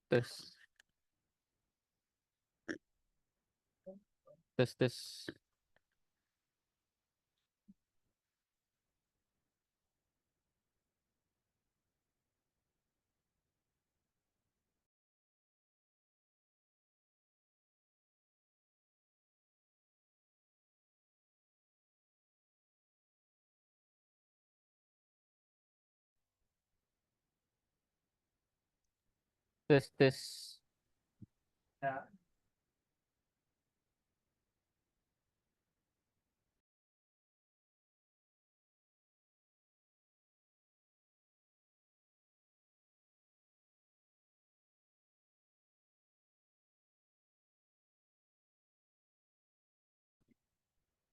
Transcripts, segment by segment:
Tes, tes, tes. Tes, tes.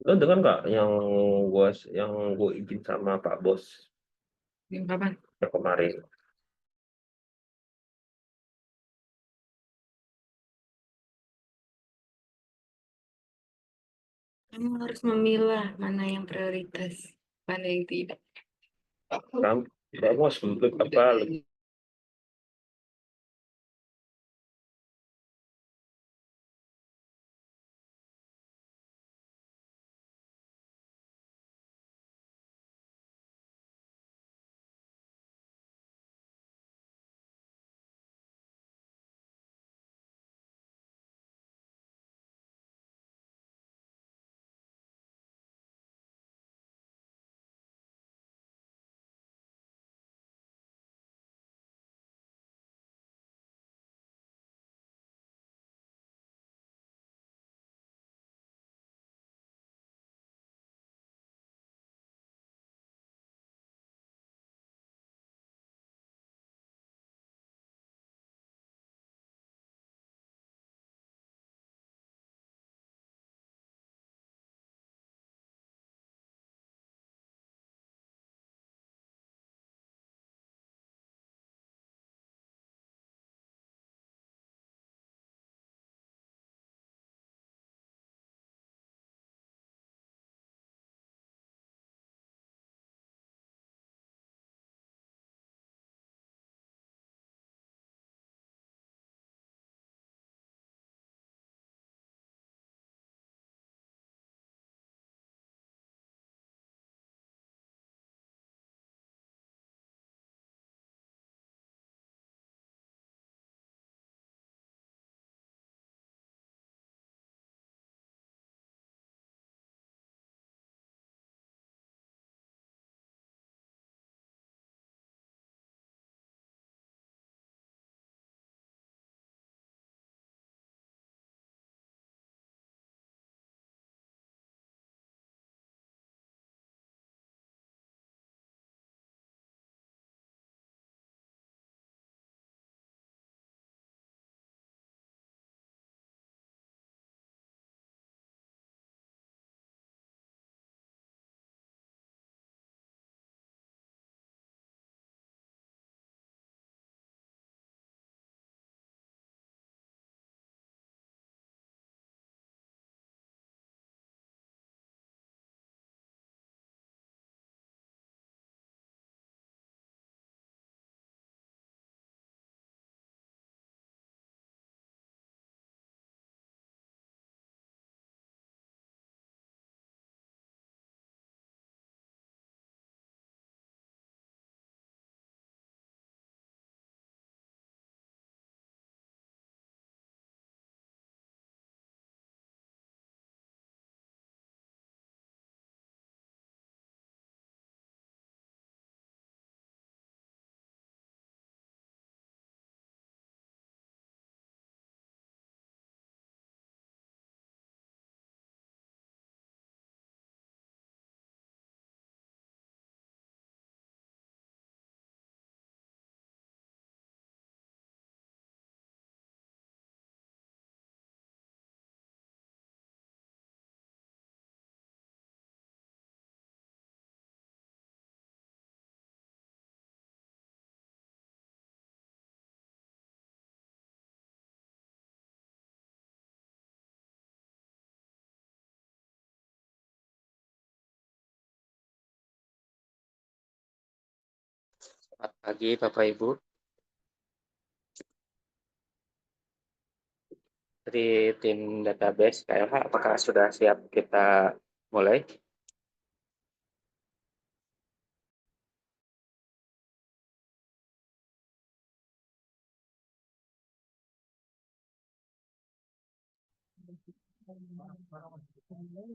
Lo dengar nggak gua yang gue izin sama Pak Bos Yang kapan? yang kemarin? Kamu harus memilah mana yang prioritas, mana yang tidak. Pak Bos lebih Selamat pagi, Bapak Ibu. Dari tim database KLH, apakah sudah siap kita mulai?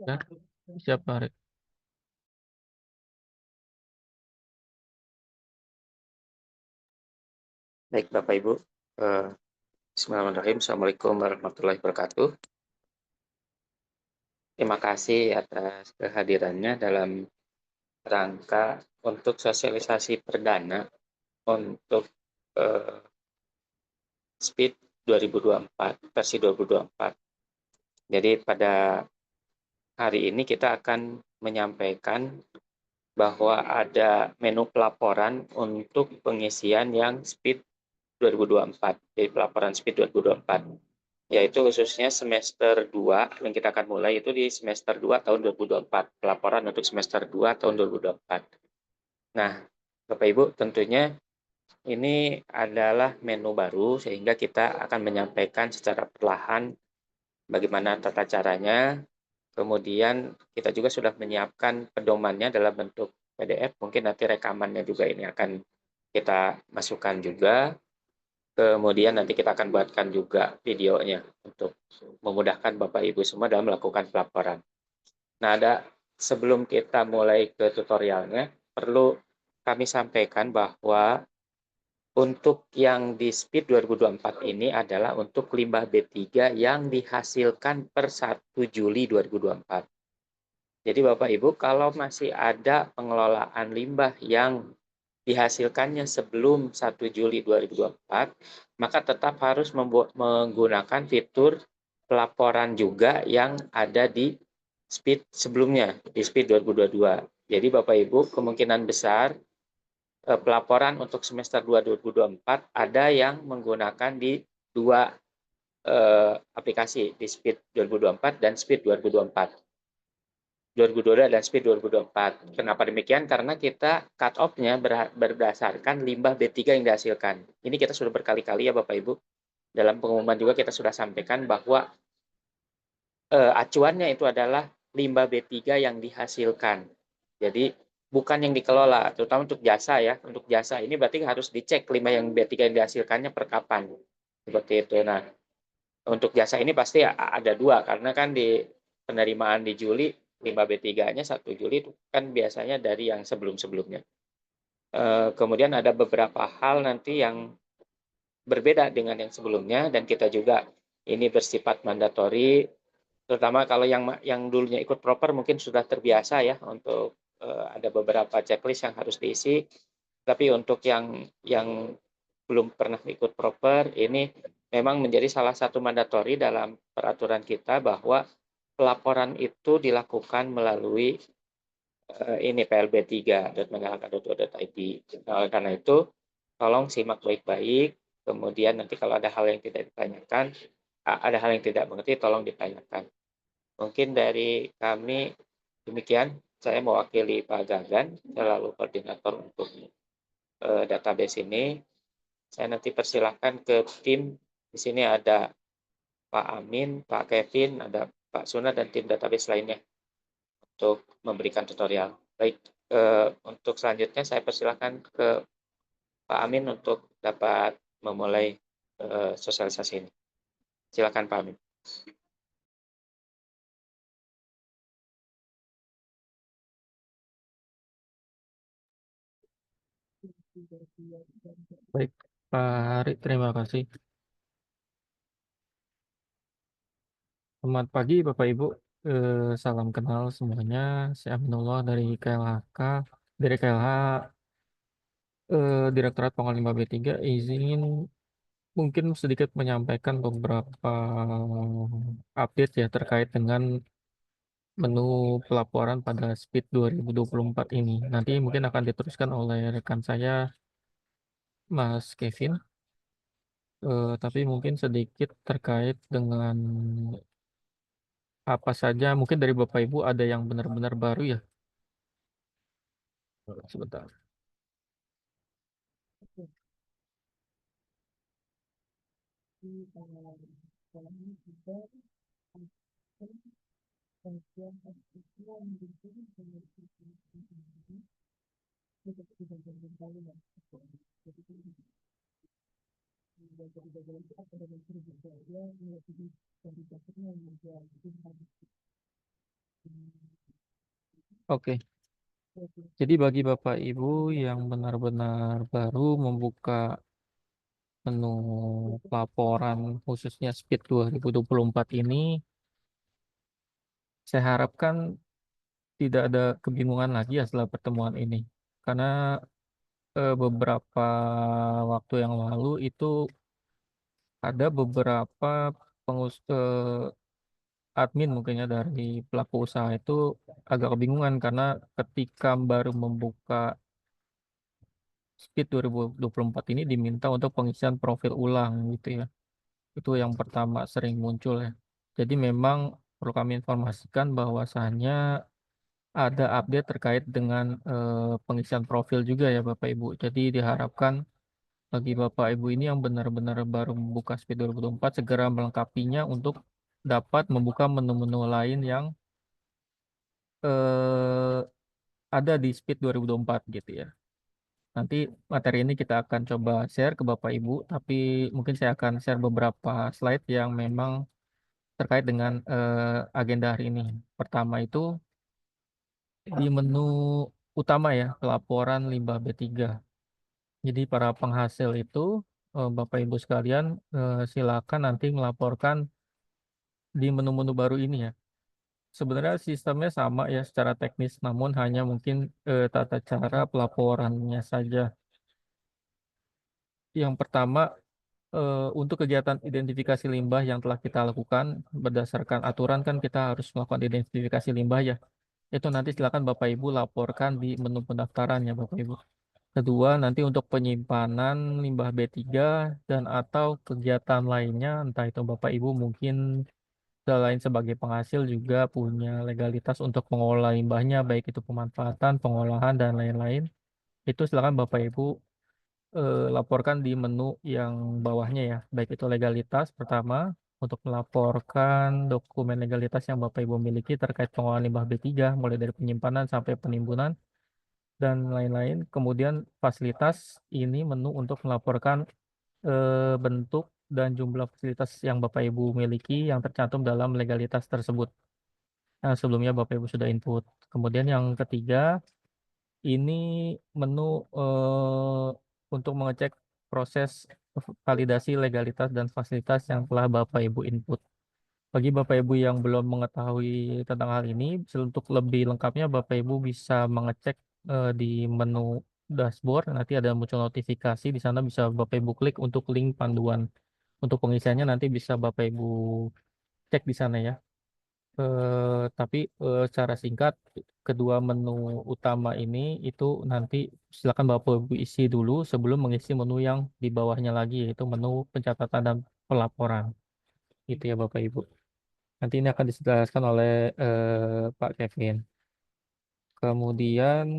Ya, siap Pak Arik. Baik Bapak Ibu, Bismillahirrahmanirrahim. Assalamualaikum warahmatullahi wabarakatuh. Terima kasih atas kehadirannya dalam rangka untuk sosialisasi perdana untuk SPID 2024, versi 2024. Jadi pada hari ini kita akan menyampaikan bahwa ada menu pelaporan untuk pengisian yang SPID 2024, jadi pelaporan SPID 2024, yaitu khususnya semester 2 yang kita akan mulai itu di semester 2 tahun 2024, pelaporan untuk semester 2 tahun 2024. Nah, Bapak Ibu, tentunya ini adalah menu baru sehingga kita akan menyampaikan secara perlahan bagaimana tata caranya. Kemudian kita juga sudah menyiapkan pedomannya dalam bentuk PDF, mungkin nanti rekamannya juga ini akan kita masukkan juga. Kemudian nanti kita akan buatkan juga videonya untuk memudahkan Bapak Ibu semua dalam melakukan pelaporan. Nah, sebelum kita mulai ke tutorialnya, perlu kami sampaikan bahwa untuk yang di SPID 2024 ini adalah untuk limbah B3 yang dihasilkan per 1 Juli 2024. Jadi Bapak Ibu, kalau masih ada pengelolaan limbah yang dihasilkannya sebelum 1 Juli 2024, maka tetap harus menggunakan fitur pelaporan juga yang ada di SPID sebelumnya, di SPID 2022. Jadi Bapak Ibu, kemungkinan besar pelaporan untuk semester 2 2024 ada yang menggunakan di dua aplikasi, di SPID 2024 dan SPID 2024. 2022 dan SPID 2024. Kenapa demikian? Karena kita cut off-nya berdasarkan limbah B3 yang dihasilkan. Ini kita sudah berkali-kali ya Bapak Ibu. Dalam pengumuman juga kita sudah sampaikan bahwa acuannya itu adalah limbah B3 yang dihasilkan. Jadi bukan yang dikelola, terutama untuk jasa ya. Untuk jasa ini berarti harus dicek limbah yang B3 yang dihasilkannya per kapan. Seperti itu. Nah, untuk jasa ini pasti ada dua, karena kan di penerimaan di Juli, limbah B3-nya 1 Juli itu kan biasanya dari yang sebelum-sebelumnya. Kemudian ada beberapa hal nanti yang berbeda dengan yang sebelumnya, dan kita juga ini bersifat mandatori, terutama kalau yang dulunya ikut proper mungkin sudah terbiasa ya untuk ada beberapa checklist yang harus diisi, tapi untuk yang belum pernah ikut proper ini memang menjadi salah satu mandatori dalam peraturan kita bahwa pelaporan itu dilakukan melalui ini plb3.mengalaka.go.id. Nah, karena itu tolong simak baik-baik, kemudian nanti kalau ada hal yang tidak ditanyakan, ada hal yang tidak mengerti, tolong ditanyakan. Mungkin dari kami demikian. Saya mewakili Pak Gagan, selalu koordinator untuk database ini. Saya nanti persilahkan ke tim. Di sini ada Pak Amin, Pak Kevin, ada Pak Suna, dan tim database lainnya untuk memberikan tutorial. Baik, untuk selanjutnya saya persilahkan ke Pak Amin untuk dapat memulai sosialisasi ini. Silakan Pak Amin. Baik, Pak Arik, terima kasih. Selamat pagi Bapak Ibu. Salam kenal semuanya. Saya Aminullah dari KLHK, dari KLH Direktorat Pengolahan Limbah B3. Izin mungkin sedikit menyampaikan beberapa update ya terkait dengan menu pelaporan pada SPID 2024 ini. Nanti mungkin akan diteruskan oleh rekan saya, Mas Kevin. Tapi mungkin sedikit terkait dengan apa saja, mungkin dari Bapak Ibu ada yang benar-benar baru ya. Sebentar. Oke, jadi bagi Bapak Ibu yang benar-benar baru membuka menu laporan khususnya SPID 2024 ini, saya harapkan tidak ada kebingungan lagi ya setelah pertemuan ini. Karena beberapa waktu yang lalu itu ada beberapa pengus admin mungkin ya dari pelaku usaha itu agak kebingungan karena ketika baru membuka SPID 2024 ini diminta untuk pengisian profil ulang gitu ya. Itu yang pertama sering muncul ya. Jadi memang perlu kami informasikan bahwasannya ada update terkait dengan pengisian profil juga ya Bapak Ibu. Jadi diharapkan bagi Bapak Ibu ini yang benar-benar baru membuka SPID 2024 segera melengkapinya untuk dapat membuka menu-menu lain yang eh, ada di SPID 2024 gitu ya. Nanti materi ini kita akan coba share ke Bapak Ibu, tapi mungkin saya akan share beberapa slide yang memang terkait dengan agenda hari ini. Pertama itu di menu utama ya, pelaporan limbah B3. Jadi para penghasil itu, Bapak Ibu sekalian, silakan nanti melaporkan di menu-menu baru ini ya. Sebenarnya sistemnya sama ya secara teknis, namun hanya mungkin tata cara pelaporannya saja. Yang pertama, untuk kegiatan identifikasi limbah yang telah kita lakukan berdasarkan aturan kan kita harus melakukan identifikasi limbah ya. Itu nanti silakan Bapak Ibu laporkan di menu pendaftaran ya Bapak Ibu. Kedua, nanti untuk penyimpanan limbah B3 dan atau kegiatan lainnya, entah itu Bapak Ibu mungkin selain sebagai penghasil juga punya legalitas untuk mengolah limbahnya, baik itu pemanfaatan, pengolahan, dan lain-lain. Itu silakan Bapak Ibu laporkan di menu yang bawahnya ya, baik itu legalitas pertama untuk melaporkan dokumen legalitas yang Bapak Ibu miliki terkait pengolahan limbah B3 mulai dari penyimpanan sampai penimbunan dan lain-lain. Kemudian fasilitas ini menu untuk melaporkan bentuk dan jumlah fasilitas yang Bapak Ibu miliki yang tercantum dalam legalitas tersebut. Nah, sebelumnya Bapak Ibu sudah input. Kemudian yang ketiga ini menu untuk mengecek proses validasi legalitas dan fasilitas yang telah Bapak Ibu input. Bagi Bapak Ibu yang belum mengetahui tentang hal ini, untuk lebih lengkapnya Bapak Ibu bisa mengecek di menu dashboard. Nanti ada muncul notifikasi di sana bisa Bapak Ibu klik untuk link panduan. Untuk pengisiannya nanti bisa Bapak Ibu cek di sana ya. Tapi secara singkat kedua menu utama ini itu nanti silakan Bapak Ibu isi dulu sebelum mengisi menu yang di bawahnya lagi yaitu menu pencatatan dan pelaporan. Gitu ya Bapak Ibu. Nanti ini akan dijelaskan oleh Pak Kevin. Kemudian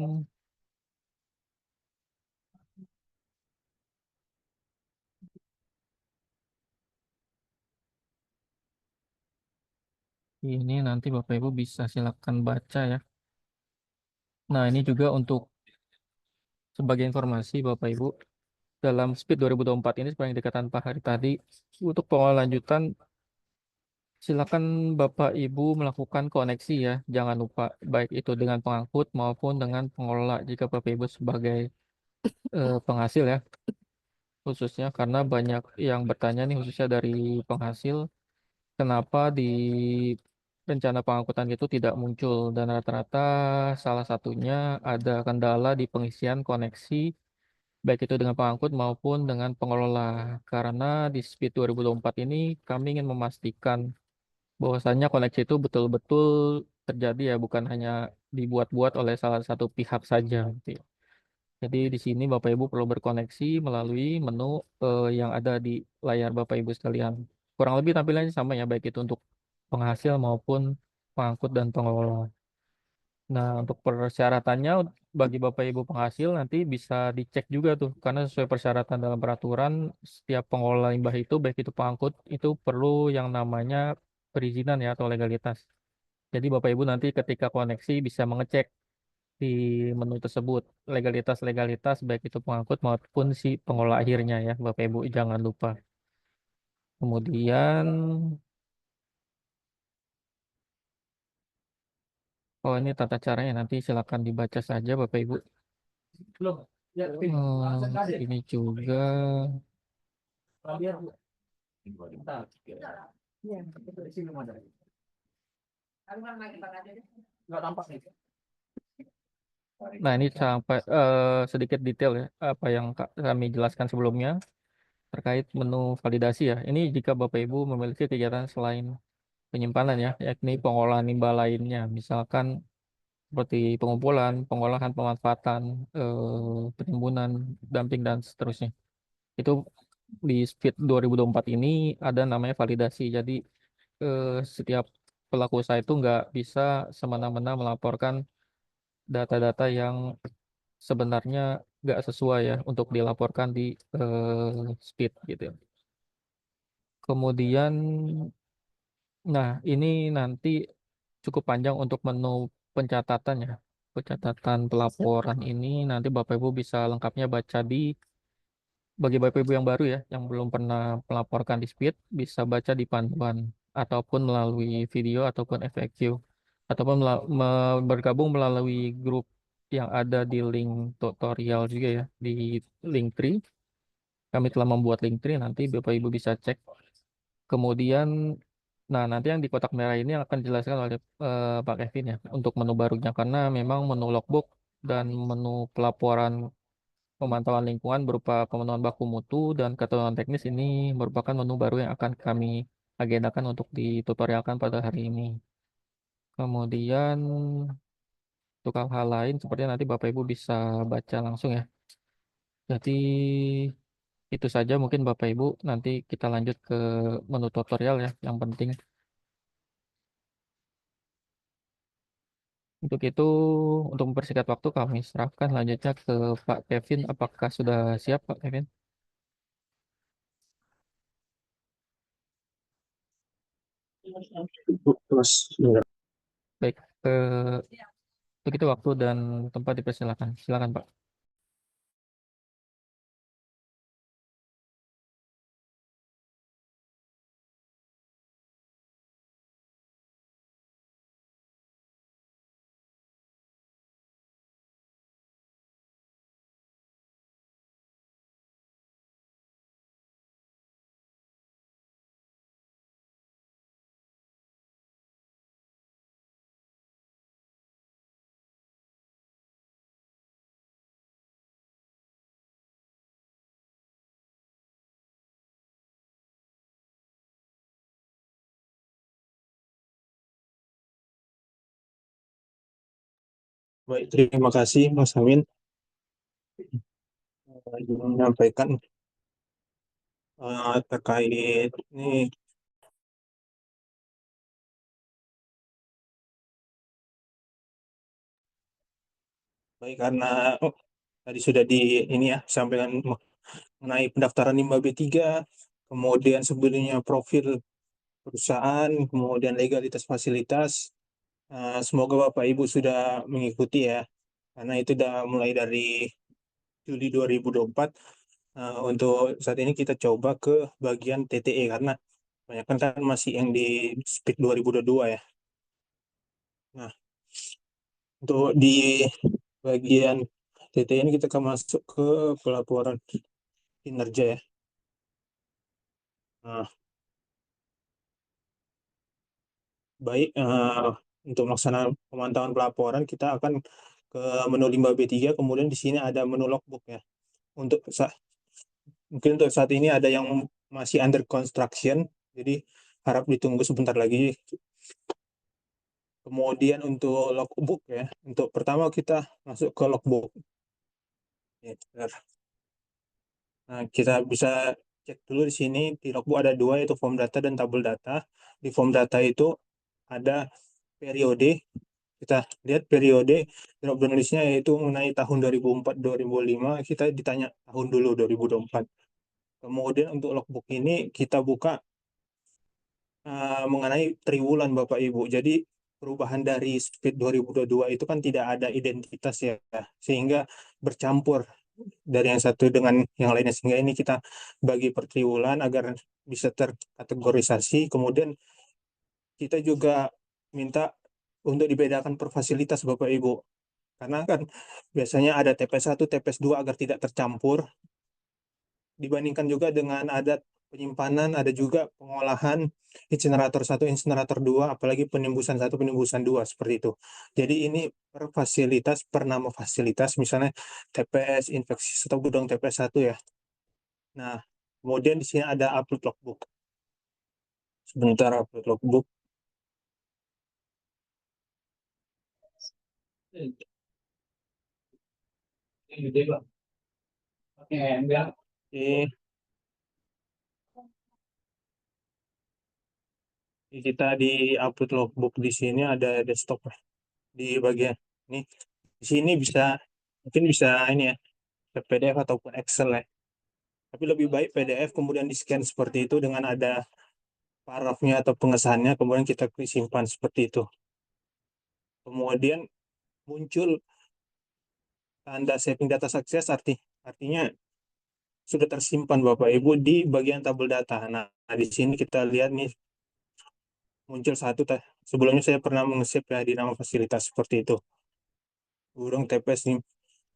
ini nanti Bapak Ibu bisa silakan baca ya. Nah, ini juga untuk sebagai informasi Bapak Ibu dalam SPID 2024 ini seperti yang dikatakan Pak Hari tadi untuk pengelolaan lanjutan silakan Bapak Ibu melakukan koneksi ya. Jangan lupa baik itu dengan pengangkut maupun dengan pengelola jika Bapak Ibu sebagai penghasil ya. Khususnya karena banyak yang bertanya nih khususnya dari penghasil kenapa di rencana pengangkutan itu tidak muncul dan rata-rata salah satunya ada kendala di pengisian koneksi baik itu dengan pengangkut maupun dengan pengelola. Karena di SPID 2024 ini kami ingin memastikan bahwasannya koneksi itu betul-betul terjadi ya, bukan hanya dibuat-buat oleh salah satu pihak saja. Gitu ya. Jadi di sini Bapak Ibu perlu berkoneksi melalui menu yang ada di layar Bapak Ibu sekalian. Kurang lebih tampilannya sama ya, baik itu untuk penghasil maupun pengangkut dan pengelola. Nah, untuk persyaratannya bagi Bapak Ibu penghasil nanti bisa dicek juga tuh, karena sesuai persyaratan dalam peraturan, setiap pengelola limbah itu, baik itu pengangkut, itu perlu yang namanya perizinan ya atau legalitas. Jadi Bapak Ibu nanti ketika koneksi bisa mengecek di menu tersebut legalitas baik itu pengangkut maupun si pengelola akhirnya ya Bapak Ibu jangan lupa. Kemudian oh ini tata caranya nanti silakan dibaca saja Bapak Ibu. Ini juga nah ini sampai sedikit detail ya apa yang kami jelaskan sebelumnya terkait menu validasi ya. Ini jika Bapak Ibu memiliki kegiatan selain penyimpanan ya, yakni pengolahan limbah lainnya, misalkan seperti pengumpulan, pengolahan, pemanfaatan, penimbunan, dumping dan seterusnya. Itu di SPID 2024 ini ada namanya validasi. Jadi setiap pelaku usaha itu nggak bisa semena-mena melaporkan data-data yang sebenarnya nggak sesuai ya untuk dilaporkan di SPID gitu. Kemudian, nah ini nanti cukup panjang untuk menu pencatatan ya. Pencatatan pelaporan ini nanti Bapak Ibu bisa lengkapnya baca di bagi Bapak Ibu yang baru ya, yang belum pernah melaporkan di SPID, bisa baca di panduan ataupun melalui video ataupun FAQ ataupun bergabung melalui grup yang ada di link tutorial juga ya di Linktree. Kami telah membuat Linktree, nanti Bapak Ibu bisa cek. Kemudian, nah nanti yang di kotak merah ini akan dijelaskan oleh Pak Kevin ya untuk menu barunya karena memang menu logbook dan menu pelaporan pemantauan lingkungan berupa pemenuhan baku mutu dan ketentuan teknis ini merupakan menu baru yang akan kami agendakan untuk ditutorialkan pada hari ini. Kemudian untuk hal-hal lain sepertinya nanti Bapak Ibu bisa baca langsung ya. Jadi itu saja mungkin Bapak Ibu. Nanti kita lanjut ke menu tutorial ya. Yang penting untuk itu untuk mempersingkat waktu kami serahkan lanjutnya ke Pak Kevin. Apakah sudah siap Pak Kevin? Terus Baik. Untuk itu waktu dan tempat dipersilakan. Silakan Pak. Baik, terima kasih Mas Amin yang menyampaikan terkait ini. Baik, karena tadi sudah di ini ya sampaikan mengenai pendaftaran limbah B3, kemudian sebenarnya profil perusahaan, kemudian legalitas fasilitas. Semoga Bapak Ibu sudah mengikuti ya, karena itu sudah mulai dari Juli 2024. Untuk saat ini kita coba ke bagian TTE karena banyak kan masih yang di SPID 2022 ya. Nah, untuk di bagian TTE ini kita akan masuk ke pelaporan kinerja ya. Nah, baik, untuk melaksanakan pemantauan pelaporan kita akan ke menu limbah B3, kemudian di sini ada menu logbook ya. Mungkin untuk saat ini ada yang masih under construction, jadi harap ditunggu sebentar lagi. Kemudian untuk logbook ya, untuk pertama kita masuk ke logbook. Ya, nah, kita bisa cek dulu di sini di logbook ada dua yaitu form data dan tabel data. Di form data itu ada periode kita lihat periode drop down listnya yaitu mengenai tahun 2004-2005, kita ditanya tahun dulu 2024. Kemudian untuk logbook ini kita buka mengenai triwulan Bapak Ibu. Jadi perubahan dari speed 2022 itu kan tidak ada identitas ya, sehingga bercampur dari yang satu dengan yang lainnya, sehingga ini kita bagi per triwulan agar bisa terkategorisasi. Kemudian kita juga minta untuk dibedakan per fasilitas Bapak Ibu. Karena kan biasanya ada TP1, TP2 agar tidak tercampur. Dibandingkan juga dengan ada penyimpanan, ada juga pengolahan insinerator 1, insinerator 2, apalagi penimbusan 1, penimbusan 2, seperti itu. Jadi ini per fasilitas, per nama fasilitas, misalnya TPS, infeksi atau gudang TPS 1 ya. Nah, kemudian di sini ada upload logbook. Sebentar, upload logbook. Oke. Kita di upload logbook di sini ada desktop di bagian ini. Di sini mungkin bisa ini ya, PDF ataupun Excel ya. Tapi lebih baik PDF kemudian di scan seperti itu dengan ada paragrafnya atau pengesahannya, kemudian kita klik simpan seperti itu. Kemudian muncul tanda saving data success, artinya sudah tersimpan Bapak Ibu di bagian tabel data. Nah, di sini kita lihat nih muncul satu. Sebelumnya saya pernah meng-save ya di nama fasilitas seperti itu. Burung TPS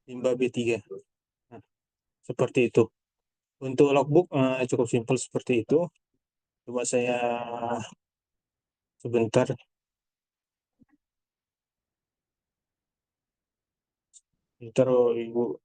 Limbah B3. Nah, seperti itu. Untuk logbook cukup simpel seperti itu. Coba saya sebentar. Bentar, Ibu.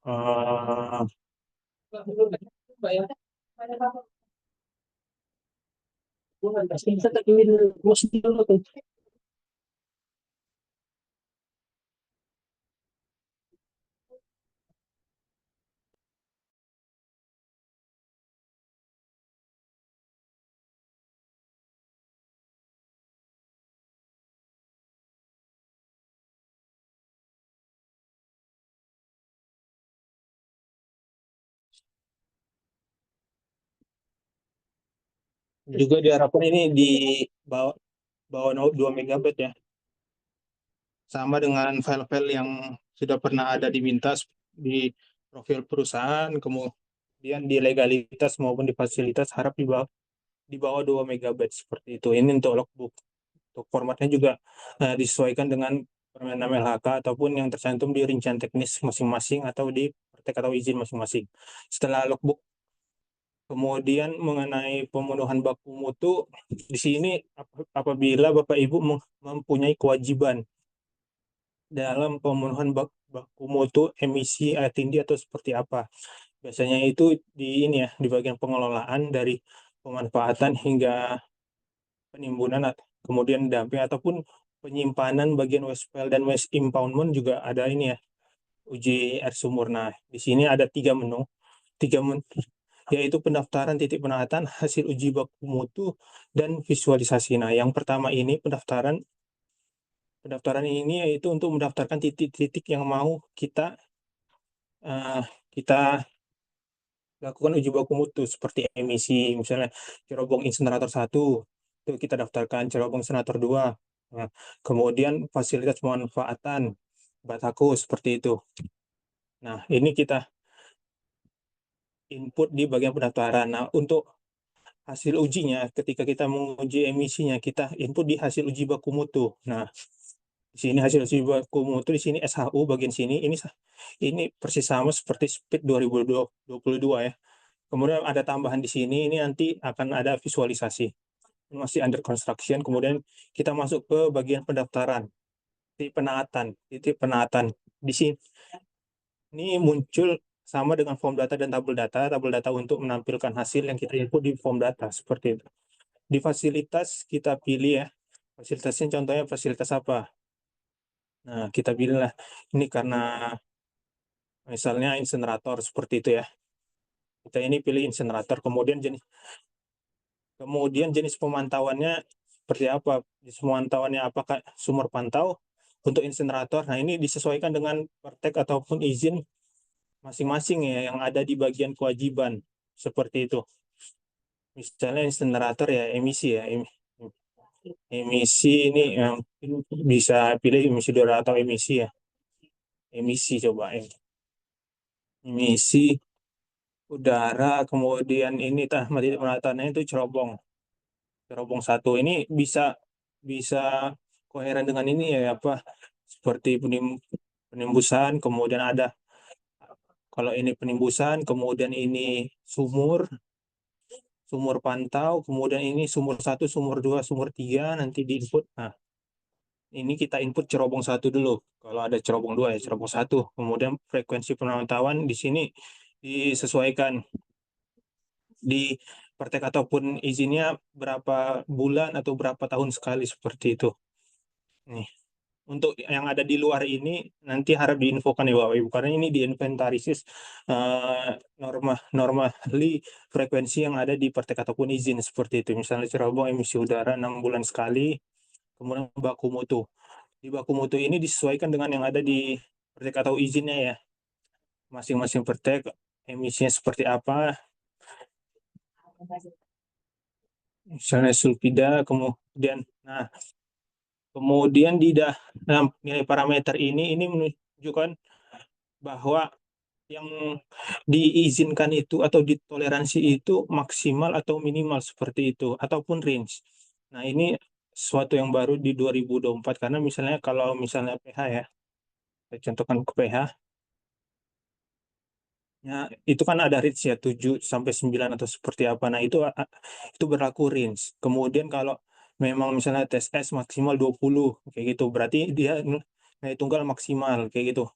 Juga diharapkan ini di bawah 2 MB ya. Sama dengan file-file yang sudah pernah ada diminta di profil perusahaan, kemudian di legalitas maupun di fasilitas harap di bawah 2 MB seperti itu. Ini untuk logbook. Untuk formatnya juga disesuaikan dengan permen LHK ataupun yang tercantum di rincian teknis masing-masing atau di praktek atau izin masing-masing. Setelah logbook, kemudian mengenai pemenuhan baku mutu, di sini apabila Bapak Ibu mempunyai kewajiban dalam pemenuhan baku mutu emisi air tindih atau seperti apa. Biasanya itu di ini ya, di bagian pengelolaan dari pemanfaatan hingga penimbunan, kemudian damping ataupun penyimpanan bagian waste pile dan waste impoundment juga ada ini ya, uji air sumur. Nah, di sini ada tiga menu yaitu pendaftaran titik penaatan, hasil uji baku mutu, dan visualisasi. Nah, yang pertama ini pendaftaran ini yaitu untuk mendaftarkan titik-titik yang mau kita lakukan uji baku mutu seperti emisi, misalnya cerobong insinerator 1 itu kita daftarkan, cerobong insinerator 2. Nah, kemudian fasilitas pemanfaatan Batako seperti itu. Nah, ini kita input di bagian pendaftaran. Nah, untuk hasil ujinya, ketika kita menguji emisinya, kita input di hasil uji baku mutu. Nah, di sini hasil uji baku mutu, di sini SHU bagian sini, ini persis sama seperti speed 2022 ya. Kemudian ada tambahan di sini, ini nanti akan ada visualisasi. Masih under construction, kemudian kita masuk ke bagian pendaftaran. Titik penaatan. Di sini ini muncul sama dengan form data dan tabel data untuk menampilkan hasil yang kita input di form data seperti itu. Di fasilitas kita pilih ya, fasilitasnya contohnya fasilitas apa. Nah, kita pilih lah ini karena misalnya insinerator seperti itu ya. Kita ini pilih insinerator, kemudian jenis pemantauannya seperti apa? Jenis pemantauannya apakah sumur pantau untuk insinerator. Nah, ini disesuaikan dengan praktek ataupun izin masing-masing ya yang ada di bagian kewajiban seperti itu. Misalnya insinerator ya emisi ya. Emisi ini bisa pilih emisi udara atau emisi ya. Emisi coba emisi udara, kemudian ini mati penatannya itu cerobong. Cerobong 1 ini bisa bisa koheren dengan ini ya apa seperti penimbusan, kemudian ada kalau ini penimbusan, kemudian ini sumur, sumur pantau, kemudian ini sumur 1, sumur 2, sumur 3 nanti di input. Nah, ini kita input cerobong 1 dulu. Kalau ada cerobong 2 ya cerobong 1. Kemudian frekuensi pemantauan di sini disesuaikan di praktek ataupun izinnya berapa bulan atau berapa tahun sekali seperti itu. Nih. Untuk yang ada di luar ini nanti harap diinfokan ya Bapak Ibu karena ini diinventarisis normally frekuensi yang ada di praktek ataupun izin seperti itu. Misalnya cerobong emisi udara 6 bulan sekali, kemudian baku mutu. Di baku mutu ini disesuaikan dengan yang ada di praktek atau izinnya ya. Masing-masing praktek emisinya seperti apa. Misalnya sulfida, kemudian kemudian di dalam nilai parameter ini menunjukkan bahwa yang diizinkan itu atau ditoleransi itu maksimal atau minimal seperti itu ataupun range. Nah, ini sesuatu yang baru di 2024 karena misalnya kalau misalnya pH ya, saya contohkan ke pH. Ya, itu kan ada range ya 7 sampai 9 atau seperti apa. Nah, itu berlaku range. Kemudian kalau memang misalnya tes S maksimal 20 kayak gitu, berarti dia nilai tunggal maksimal kayak gitu.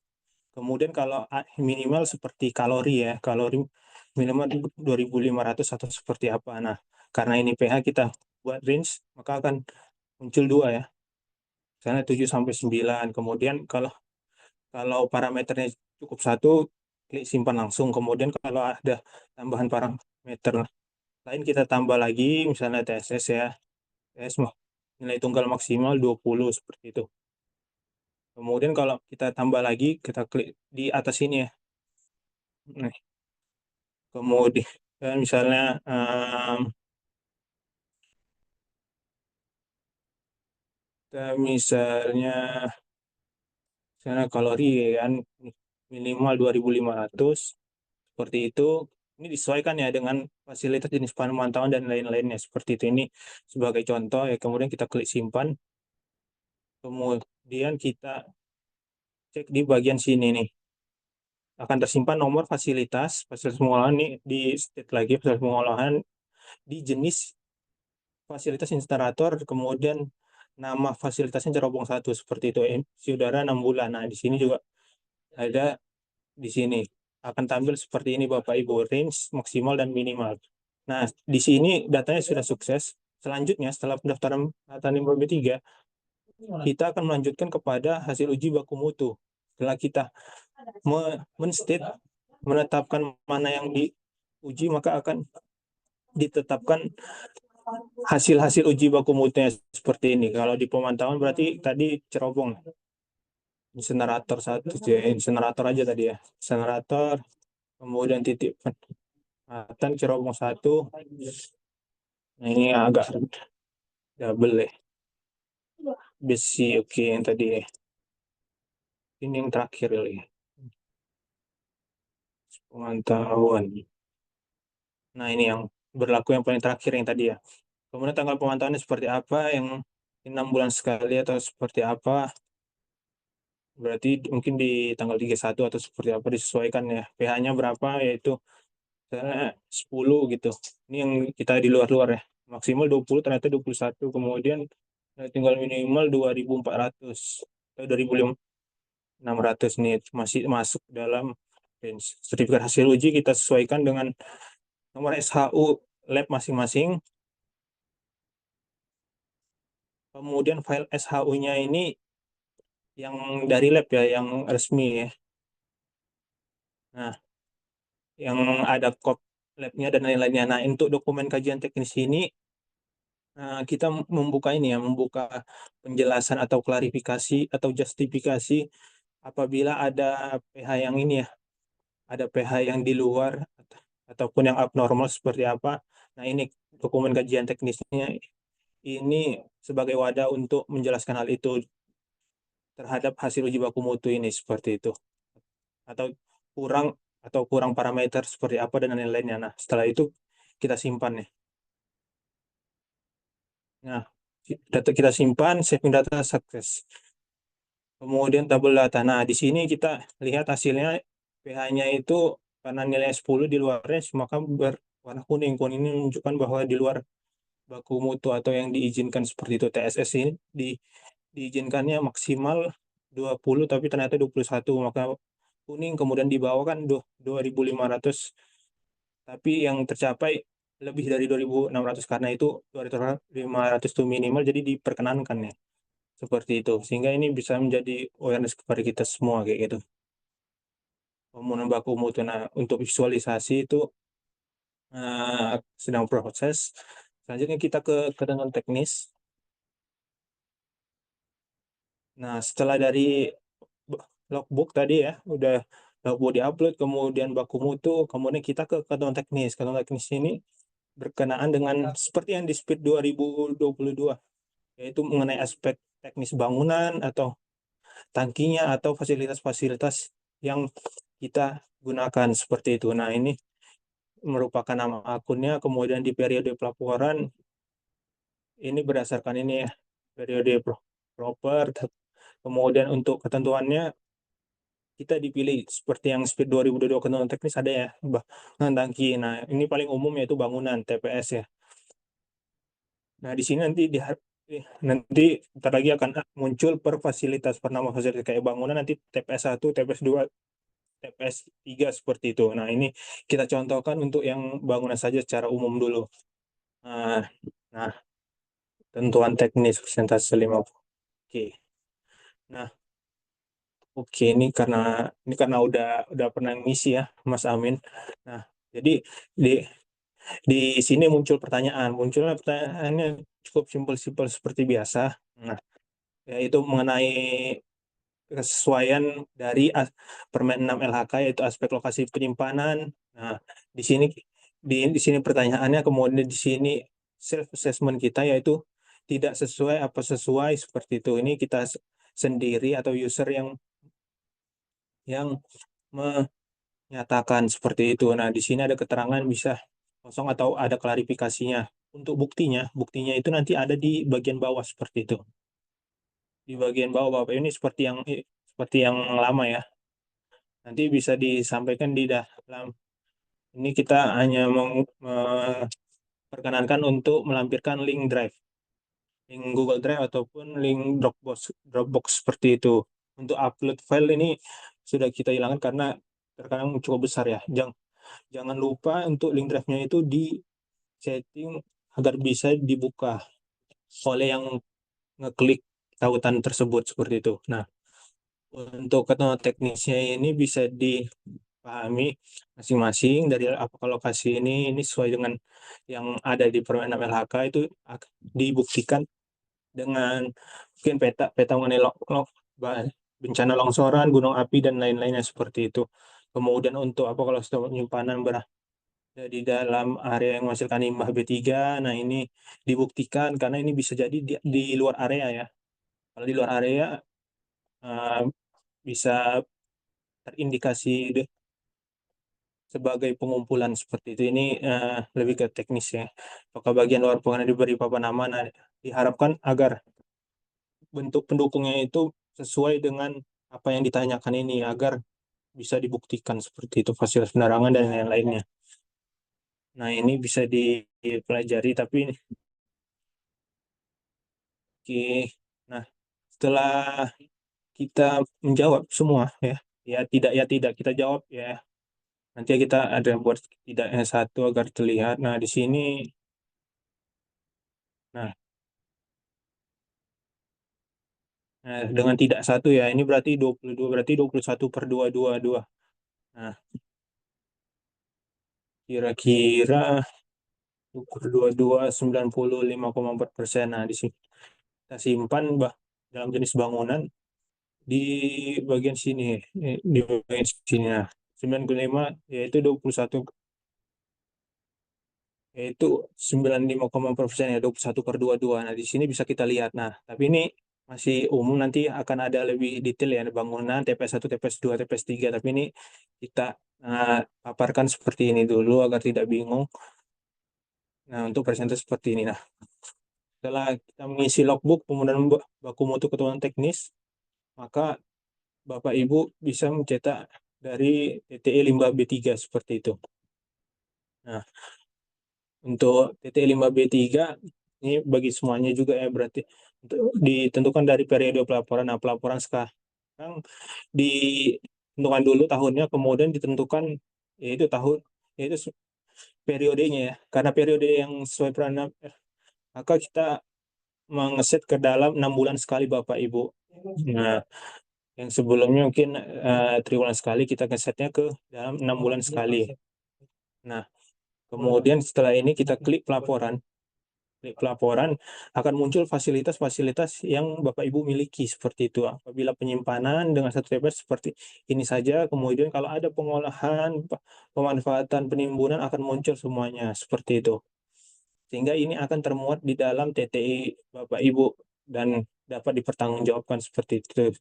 Kemudian kalau minimal seperti kalori ya, kalori minimal 2.500 atau seperti apa. Nah, karena ini pH kita buat range, maka akan muncul 2 ya. Misalnya 7 sampai 9. Kemudian kalau kalau parameternya cukup 1, klik simpan langsung. Kemudian kalau ada tambahan parameter lain kita tambah lagi, misalnya TSS ya. TS nilai tunggal maksimal 20 seperti itu. Kemudian kalau kita tambah lagi, kita klik di atas ini ya. Nah, kemudian misalnya misalnya kalori kan minimal 2.500 seperti itu. Ini disesuaikan ya dengan fasilitas jenis pemantauan dan lain-lainnya seperti itu. Ini sebagai contoh ya. Kemudian kita klik simpan. Kemudian kita cek di bagian sini nih. Akan tersimpan nomor fasilitas pengolahan nih di state lagi fasilitas pengolahan di jenis fasilitas insinerator, kemudian nama fasilitasnya cerobong 1 seperti itu. Emisi udara 6 bulan. Nah, di sini juga ada di sini akan tampil seperti ini Bapak Ibu, range maksimal dan minimal. Nah, di sini datanya sudah sukses. Selanjutnya setelah pendaftaran data limbah B3, kita akan melanjutkan kepada hasil uji baku mutu. Setelah kita men-state menetapkan mana yang diuji, maka akan ditetapkan hasil-hasil uji baku mutunya seperti ini. Kalau di pemantauan berarti tadi cerobong. Insinerator 1, insinerator aja tadi ya. Insinerator, kemudian titik penempatan cerobong 1. Nah, ini agak double ya. Besi, oke yang tadi ya. Ini yang terakhir ya. Pemantauan. Nah, ini yang berlaku yang paling terakhir yang tadi ya. Kemudian tanggal pemantauannya seperti apa, yang 6 bulan sekali atau seperti apa. Berarti mungkin di tanggal 31 atau seperti apa disesuaikan ya. pH-nya berapa, yaitu misalnya 10 gitu. Ini yang kita di luar-luar ya. Maksimal 20, ternyata 21. Kemudian tinggal minimal 2.400 atau 2.600 nih. Masih masuk dalam range. Sertifikat hasil uji kita sesuaikan dengan nomor SHU lab masing-masing. Kemudian file SHU-nya ini yang dari lab ya, yang resmi ya. Nah, yang ada kod labnya dan lain-lainnya. Nah, untuk dokumen kajian teknis ini kita membuka ini ya, membuka penjelasan atau klarifikasi atau justifikasi apabila ada pH yang ini ya, ada pH yang di luar ataupun yang abnormal seperti apa. Nah, ini dokumen kajian teknisnya ini sebagai wadah untuk menjelaskan hal itu terhadap hasil uji baku mutu ini seperti itu. Atau kurang kurang parameter seperti apa dan lain-lainnya. Nah, setelah itu kita simpan nih. Nah, data kita simpan, saving data sukses. Kemudian tabel data. Nah, di sini kita lihat hasilnya pH-nya itu karena nilai 10 di luarnya maka berwarna kuning. Kuning ini menunjukkan bahwa di luar baku mutu atau yang diizinkan seperti itu. TSS ini diizinkannya maksimal 20 tapi ternyata 21, maka kuning. Kemudian di bawah kan 2.500 tapi yang tercapai lebih dari 2.600, karena itu 2.500 itu minimal, jadi diperkenankan ya seperti itu, sehingga ini bisa menjadi awareness kepada kita semua kayak gitu pemenuhan baku mutu. Nah, untuk visualisasi itu sedang proses. Selanjutnya kita ke ketentuan teknis. Nah, setelah dari logbook tadi ya, udah logbook diupload, kemudian baku mutu, kemudian kita ke ketentuan teknis. Ketentuan teknis ini berkenaan dengan seperti yang di SPID 2022, yaitu mengenai aspek teknis bangunan atau tangkinya atau fasilitas-fasilitas yang kita gunakan seperti itu. Nah, ini merupakan nama akunnya, kemudian di periode pelaporan ini berdasarkan ini ya, periode proper. Kemudian untuk ketentuannya kita dipilih seperti yang SPID 2022 ketentuan teknis ada ya, bangunan tangki. Nah, ini paling umum yaitu bangunan TPS ya. Nah, di sini nanti ntar lagi akan muncul per fasilitas, per nama fasilitas kayak bangunan nanti TPS 1, TPS 2, TPS 3 seperti itu. Nah, ini kita contohkan untuk yang bangunan saja secara umum dulu. Nah, tentuan teknis persentase 50. Oke. Nah, oke, ini karena udah pernah ngisi ya Mas Amin. Nah, jadi di sini munculnya pertanyaannya cukup simpel-simpel seperti biasa. Nah, yaitu mengenai kesesuaian dari Permen 6 LHK, yaitu aspek lokasi penyimpanan. Nah, di sini di sini pertanyaannya, kemudian di sini self assessment kita yaitu tidak sesuai apa sesuai seperti itu. Ini kita sendiri atau user yang menyatakan seperti itu. Nah, di sini ada keterangan bisa kosong atau ada klarifikasinya. Untuk buktinya itu nanti ada di bagian bawah seperti itu. Di bagian bawah Bapak ini seperti yang lama ya. Nanti bisa disampaikan di dalam ini, kita hanya memperkenankan untuk melampirkan link drive, link Google Drive ataupun link Dropbox seperti itu. Untuk upload file ini sudah kita hilangkan karena terkadang cukup besar ya. Jangan lupa untuk link drive-nya itu di setting agar bisa dibuka oleh yang ngeklik tautan tersebut seperti itu. Nah, untuk ketentuan teknisnya ini bisa dipahami masing-masing dari apakah lokasi ini sesuai dengan yang ada di Permen 6 LHK, itu dibuktikan dengan mungkin peta mengenai bencana longsoran, gunung api dan lain-lainnya seperti itu. Kemudian untuk apa kalau penyimpanan berada di dalam area yang menghasilkan limbah B3, nah ini dibuktikan karena ini bisa jadi di luar area ya. Kalau di luar area bisa terindikasi sebagai pengumpulan seperti itu. Ini lebih ke teknis ya. Apakah bagian luar pengen diberi papan aman? Nah, diharapkan agar bentuk pendukungnya itu sesuai dengan apa yang ditanyakan ini agar bisa dibuktikan seperti itu, fasilitas penerangan dan lain-lainnya. Nah, ini bisa dipelajari tapi oke. Nah, setelah kita menjawab semua ya tidak kita jawab ya. Nanti kita ada buat tidaknya satu agar terlihat. Nah, di sini nah, dengan tidak satu ya, ini berarti 22, berarti 21/222. Nah, kira-kira 1/22 95,4%. Nah, di sini kita simpan dalam jenis bangunan di bagian sini, di bagian sini. Nah, 95 yaitu 21 yaitu 95,4% ya, 21/22. Nah, di sini bisa kita lihat. Nah, tapi ini masih umum, nanti akan ada lebih detail ya bangunan TPS 1, TPS 2, TPS 3. Tapi ini kita paparkan seperti ini dulu agar tidak bingung. Nah, untuk presentasi seperti ini. Nah, setelah kita mengisi logbook penggunaan baku mutu ketentuan teknis, maka Bapak Ibu bisa mencetak dari TTE limbah B3 seperti itu. Nah, untuk TTE limbah B3 ini bagi semuanya juga ya, berarti ditentukan dari periode pelaporan. Nah, pelaporan sekarang ditentukan dulu tahunnya, kemudian ditentukan yaitu periodenya ya. Karena periode yang sesuai peranan, maka kita mengeset ke dalam 6 bulan sekali Bapak Ibu. Nah, yang sebelumnya mungkin 3 bulan sekali, kita ngesetnya ke dalam 6 bulan sekali. Nah, kemudian setelah ini kita klik pelaporan. Klik pelaporan, akan muncul fasilitas-fasilitas yang Bapak Ibu miliki seperti itu. Apabila penyimpanan dengan satu TPS seperti ini saja, kemudian kalau ada pengolahan, pemanfaatan, penimbunan akan muncul semuanya seperti itu. Sehingga ini akan termuat di dalam TTI Bapak Ibu dan dapat dipertanggungjawabkan seperti itu.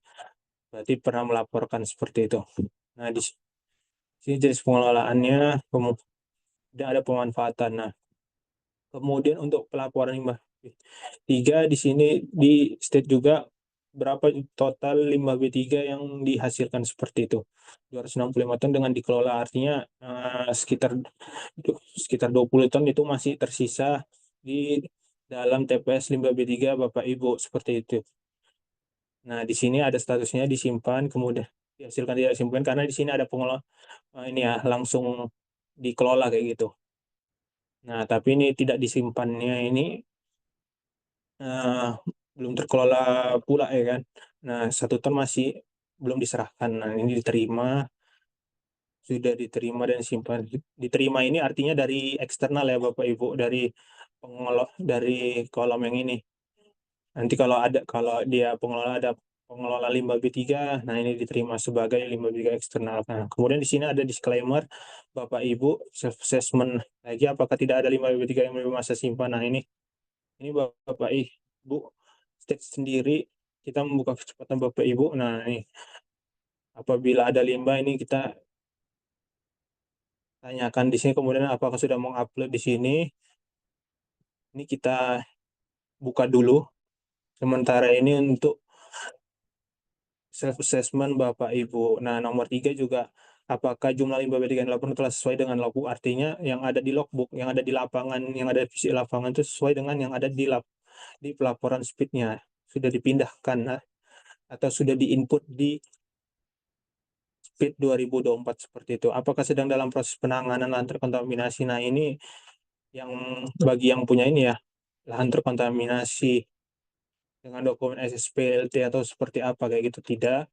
Berarti pernah melaporkan seperti itu. Nah, di sini jenis pengelolaannya, kemudian ada pemanfaatan. Nah, kemudian untuk pelaporan limbah 3 di sini di state juga berapa total limbah B3 yang dihasilkan seperti itu. 265 ton dengan dikelola, artinya sekitar 20 ton itu masih tersisa di dalam TPS limbah B3 Bapak Ibu seperti itu. Nah, di sini ada statusnya disimpan, kemudian dihasilkan tidak disimpan, karena di sini ada pengelola ini ya, langsung dikelola kayak gitu. Nah, tapi ini tidak disimpannya ini belum terkelola pula ya kan. Nah, 1 ton masih belum diserahkan. Nah, ini sudah diterima dan simpan. Diterima ini artinya dari eksternal ya Bapak Ibu, dari dari kolom yang ini. Nanti kalau dia pengelola limbah B3, nah ini diterima sebagai limbah B3 eksternal. Nah, kemudian di sini ada disclaimer Bapak Ibu, self assessment lagi apakah tidak ada limbah B3 yang masa simpan. Nah, ini Bapak Ibu state sendiri, kita membuka kecepatan Bapak Ibu. Nah, ini apabila ada limbah ini kita tanyakan di sini, kemudian apakah sudah mengupload di sini. Ini kita buka dulu. Sementara ini untuk self assessment Bapak Ibu. Nah, nomor 3 juga apakah jumlah limbah B3 yang dilaporkan telah sesuai dengan logbook, artinya yang ada di logbook, yang ada di lapangan, yang ada di visi lapangan itu sesuai dengan yang ada di pelaporan speednya, sudah dipindahkan atau sudah diinput di speed 2024 seperti itu. Apakah sedang dalam proses penanganan lahan terkontaminasi? Nah, ini yang bagi yang punya ini ya, lahan terkontaminasi dengan dokumen SSPLT atau seperti apa kayak gitu, tidak.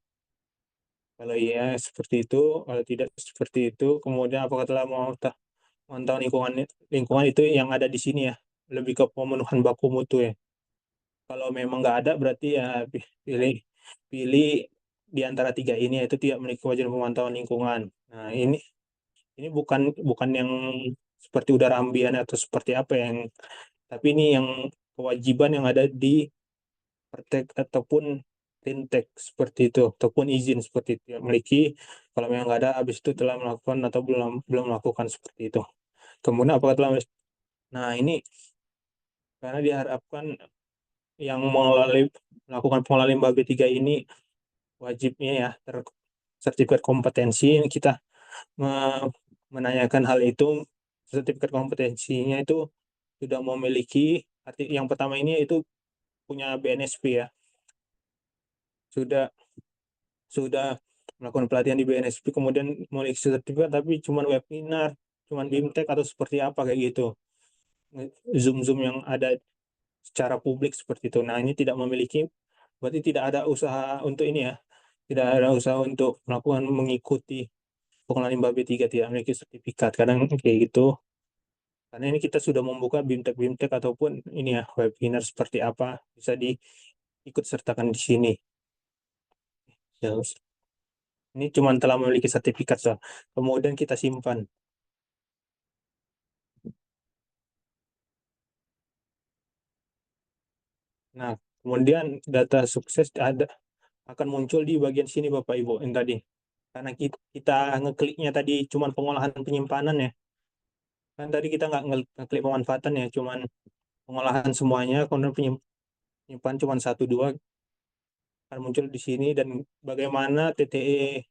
Kalau iya seperti itu, kalau tidak seperti itu. Kemudian apakah telah memantau lingkungan itu yang ada di sini ya, lebih ke pemenuhan baku mutu ya. Kalau memang nggak ada, berarti ya pilih di antara 3 ini, yaitu tidak memiliki kewajiban pemantauan lingkungan. Nah, ini bukan yang seperti udara ambien atau seperti apa tapi ini yang kewajiban yang ada di Pertek ataupun Tintek seperti itu, ataupun izin seperti itu yang memiliki. Kalau memang nggak ada, habis itu telah melakukan atau belum melakukan seperti itu. Kemudian apakah telah ini karena diharapkan yang melakukan pengelolaan limbah B3 ini wajibnya ya sertifikat kompetensi. Kita menanyakan hal itu, sertifikat kompetensinya itu sudah memiliki, yang pertama ini itu punya BNSP ya, sudah melakukan pelatihan di BNSP, kemudian memiliki sertifikat, tapi cuma webinar, cuma BIMTEK atau seperti apa kayak gitu, Zoom yang ada secara publik seperti itu. Nah, ini tidak memiliki, berarti tidak ada usaha untuk ini ya, tidak ada usaha untuk melakukan mengikuti pengelolaan limbah B3, tidak memiliki sertifikat kadang kayak gitu. Karena ini kita sudah membuka BIMTEK ataupun ini ya webinar seperti apa bisa diikut sertakan di sini. Ya, ini cuma telah memiliki sertifikat, so. Kemudian kita simpan. Nah, kemudian data sukses akan muncul di bagian sini Bapak Ibu yang tadi. Karena kita ngekliknya tadi cuma pengolahan penyimpanan ya. Kan tadi kita nggak ngeklik pemanfaatan ya, cuman pengolahan semuanya, kemudian penyimpan cuma 1 2 akan muncul di sini, dan bagaimana TTE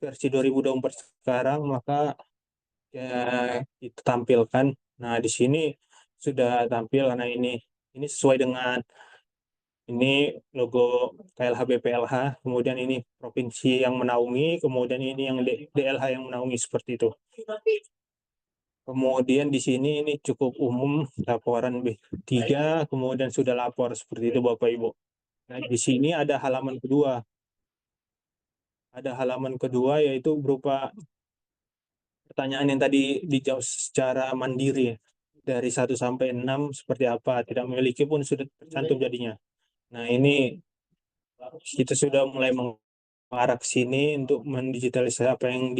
versi 2024 sekarang, maka ya kita tampilkan. Nah, di sini sudah tampil karena ini sesuai dengan ini logo KLH BPLH, kemudian ini provinsi yang menaungi, kemudian ini yang DLH yang menaungi seperti itu. Kemudian di sini ini cukup umum laporan B3, kemudian sudah lapor seperti itu Bapak Ibu. Nah, di sini ada halaman kedua. Ada halaman kedua yaitu berupa pertanyaan yang tadi dijawab secara mandiri ya. Dari 1 sampai 6 seperti apa, tidak memiliki pun sudah tercantum jadinya. Nah, ini kita sudah mulai mengarah ke sini untuk mendigitalisasi apa yang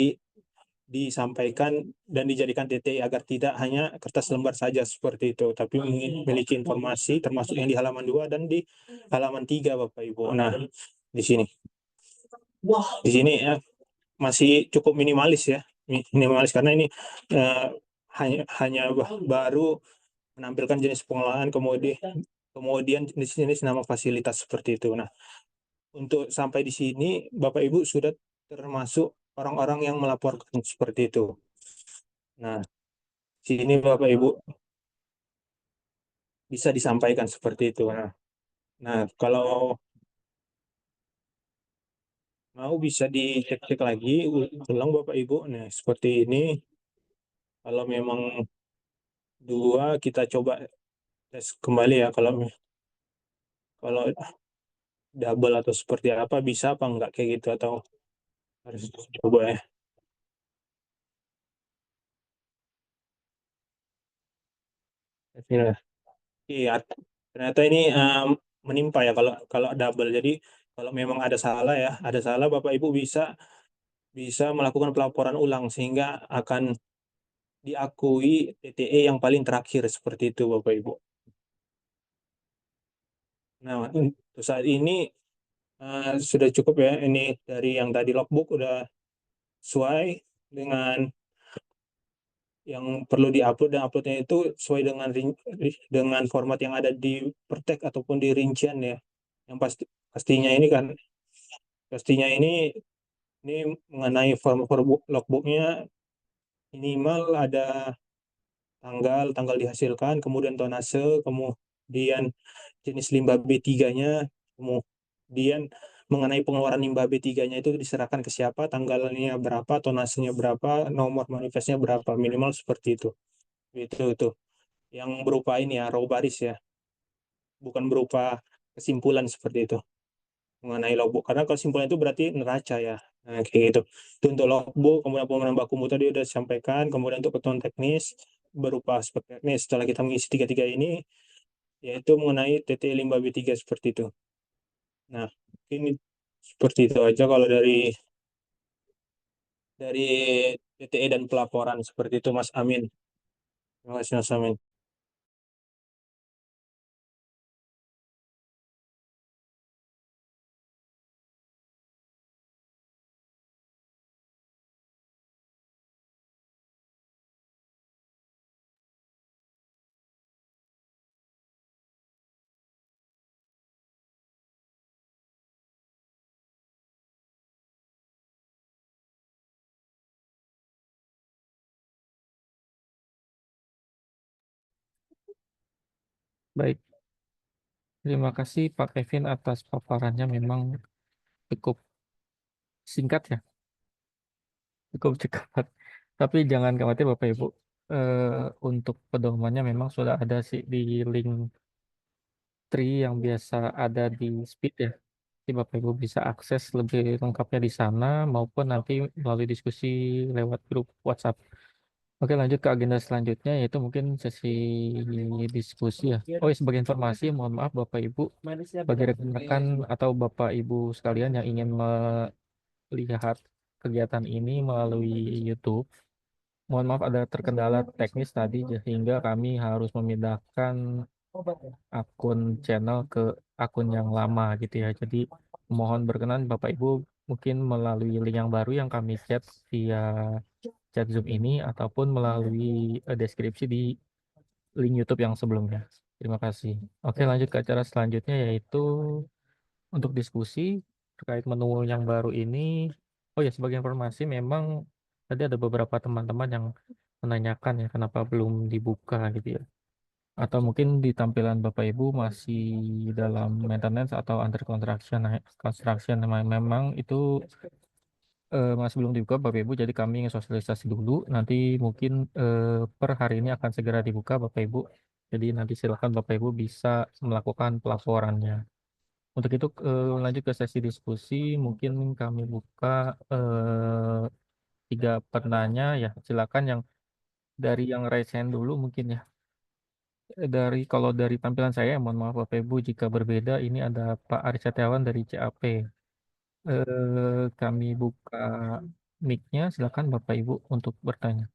disampaikan dan dijadikan TTI agar tidak hanya kertas lembar saja seperti itu, tapi memiliki informasi termasuk yang di halaman 2 dan di halaman 3 Bapak Ibu. Nah, di sini. Di sini ya, masih cukup minimalis ya. Minimalis karena ini hanya baru menampilkan jenis pengelolaan, kemudian jenis nama fasilitas seperti itu. Nah, untuk sampai di sini Bapak Ibu sudah termasuk orang-orang yang melaporkan seperti itu. Nah, sini Bapak Ibu bisa disampaikan seperti itu. Nah, kalau mau bisa dicek-cek lagi ulang Bapak Ibu. Nah, seperti ini. Kalau memang 2 kita coba tes kembali ya, kalau double atau seperti apa, bisa apa enggak kayak gitu, atau harus coba ya. Iya, ternyata ini menimpa ya kalau kalau double. Jadi kalau memang ada salah Bapak Ibu bisa bisa melakukan pelaporan ulang sehingga akan diakui TTE yang paling terakhir seperti itu Bapak Ibu. Nah, untuk saat ini sudah cukup ya, ini dari yang tadi logbook udah sesuai dengan yang perlu diupload, dan uploadnya itu sesuai dengan format yang ada di Pertek ataupun di rincian ya. Yang pastinya ini kan ini mengenai form logbooknya minimal ada tanggal dihasilkan, kemudian tonase, kemudian jenis limbah B3-nya, kemudian mengenai pengeluaran limbah B3-nya itu diserahkan ke siapa, tanggalnya berapa, tonasenya berapa, nomor manifestnya berapa, minimal seperti itu. Itu yang berupa ini ya, raw baris ya, bukan berupa kesimpulan seperti itu mengenai logbook. Karena kesimpulan itu berarti neraca ya. Nah, kayak gitu. Itu untuk logbook, kemudian pemenuhan baku mutu tadi sudah disampaikan, kemudian untuk ketentuan teknis berupa aspek teknis setelah kita mengisi 3 ini, yaitu mengenai TT limbah B3 seperti itu. Nah, ini seperti itu aja kalau dari TTE dan pelaporan seperti itu Mas Amin. Terima kasih Mas Amin. Baik, terima kasih Pak Kevin atas paparannya, memang cukup singkat ya, cukup cepat. Tapi jangan khawatir Bapak Ibu, untuk pedomannya memang sudah ada sih di link tree yang biasa ada di Speed ya. Jadi Bapak Ibu bisa akses lebih lengkapnya di sana maupun nanti melalui diskusi lewat grup WhatsApp. Oke, lanjut ke agenda selanjutnya, yaitu mungkin sesi diskusi ya. Oh ya, sebagai informasi, mohon maaf Bapak Ibu, bagi rekan-rekan atau Bapak Ibu sekalian yang ingin melihat kegiatan ini melalui YouTube, mohon maaf ada terkendala teknis tadi, sehingga kami harus memindahkan akun channel ke akun yang lama gitu ya. Jadi mohon berkenan Bapak Ibu mungkin melalui link yang baru yang kami chat via chat Zoom ini ataupun melalui deskripsi di link YouTube yang sebelumnya. Terima kasih. Oke, lanjut ke acara selanjutnya, yaitu untuk diskusi terkait menu yang baru ini. Oh ya, sebagai informasi memang tadi ada beberapa teman-teman yang menanyakan ya kenapa belum dibuka gitu ya. Atau mungkin di tampilan Bapak Ibu masih dalam maintenance atau under construction. Memang itu masih belum dibuka Bapak Ibu, jadi kami sosialisasi dulu. Nanti mungkin per hari ini akan segera dibuka Bapak Ibu. Jadi nanti silakan Bapak Ibu bisa melakukan pelaporannya. Untuk itu lanjut ke sesi diskusi, mungkin kami buka 3 penanya ya. Silakan yang dari yang raise hand dulu mungkin ya. Kalau dari tampilan saya, mohon maaf Bapak Ibu jika berbeda. Ini ada Pak Aris Setiawan dari CAP. Kami buka mic-nya, silakan Bapak Ibu untuk bertanya.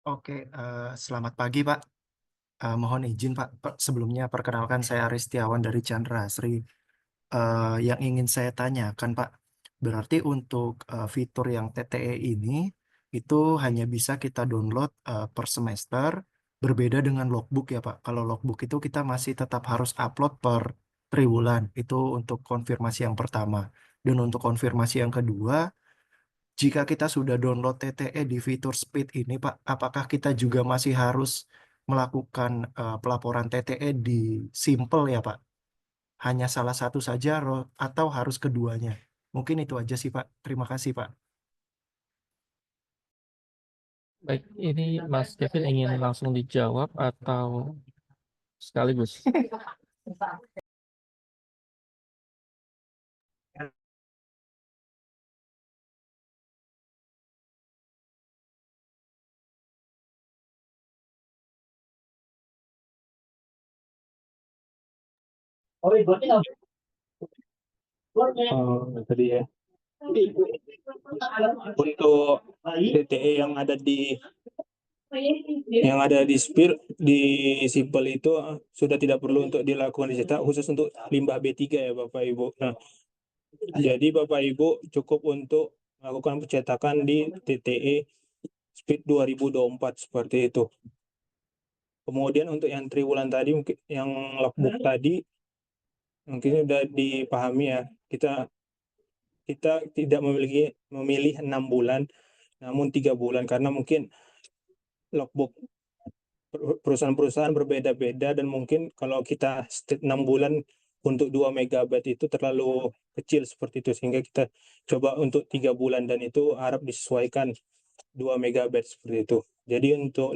Oke, selamat pagi Pak. Mohon izin Pak, sebelumnya perkenalkan saya Aris Setiawan dari Chandra Asri. Yang ingin saya tanyakan Pak, berarti untuk fitur yang TTE ini itu hanya bisa kita download per semester, berbeda dengan logbook ya Pak. Kalau logbook itu kita masih tetap harus upload per triwulan. Itu untuk konfirmasi yang pertama. Dan untuk konfirmasi yang kedua, jika kita sudah download TTE di fitur Speed ini, Pak, apakah kita juga masih harus melakukan pelaporan TTE di Simple ya, Pak? Hanya salah satu saja atau harus keduanya? Mungkin itu aja sih, Pak. Terima kasih, Pak. Baik, ini Mas Kevin ingin langsung dijawab atau sekaligus? Tadi ya. Untuk DTE yang ada di Simpel itu sudah tidak perlu untuk dilakukan dicetak khusus untuk limbah B3 ya Bapak Ibu. Nah, jadi Bapak Ibu cukup untuk melakukan pencetakan di TTE Speed 2024 seperti itu. Kemudian untuk yang triwulan tadi, mungkin yang logbook tadi mungkin sudah dipahami ya. Kita tidak memilih 6 bulan, namun 3 bulan karena mungkin logbook perusahaan-perusahaan berbeda-beda dan mungkin kalau kita 6 bulan untuk 2 megabyte itu terlalu kecil seperti itu sehingga kita coba untuk 3 bulan dan itu harap disesuaikan 2 megabyte seperti itu. Jadi untuk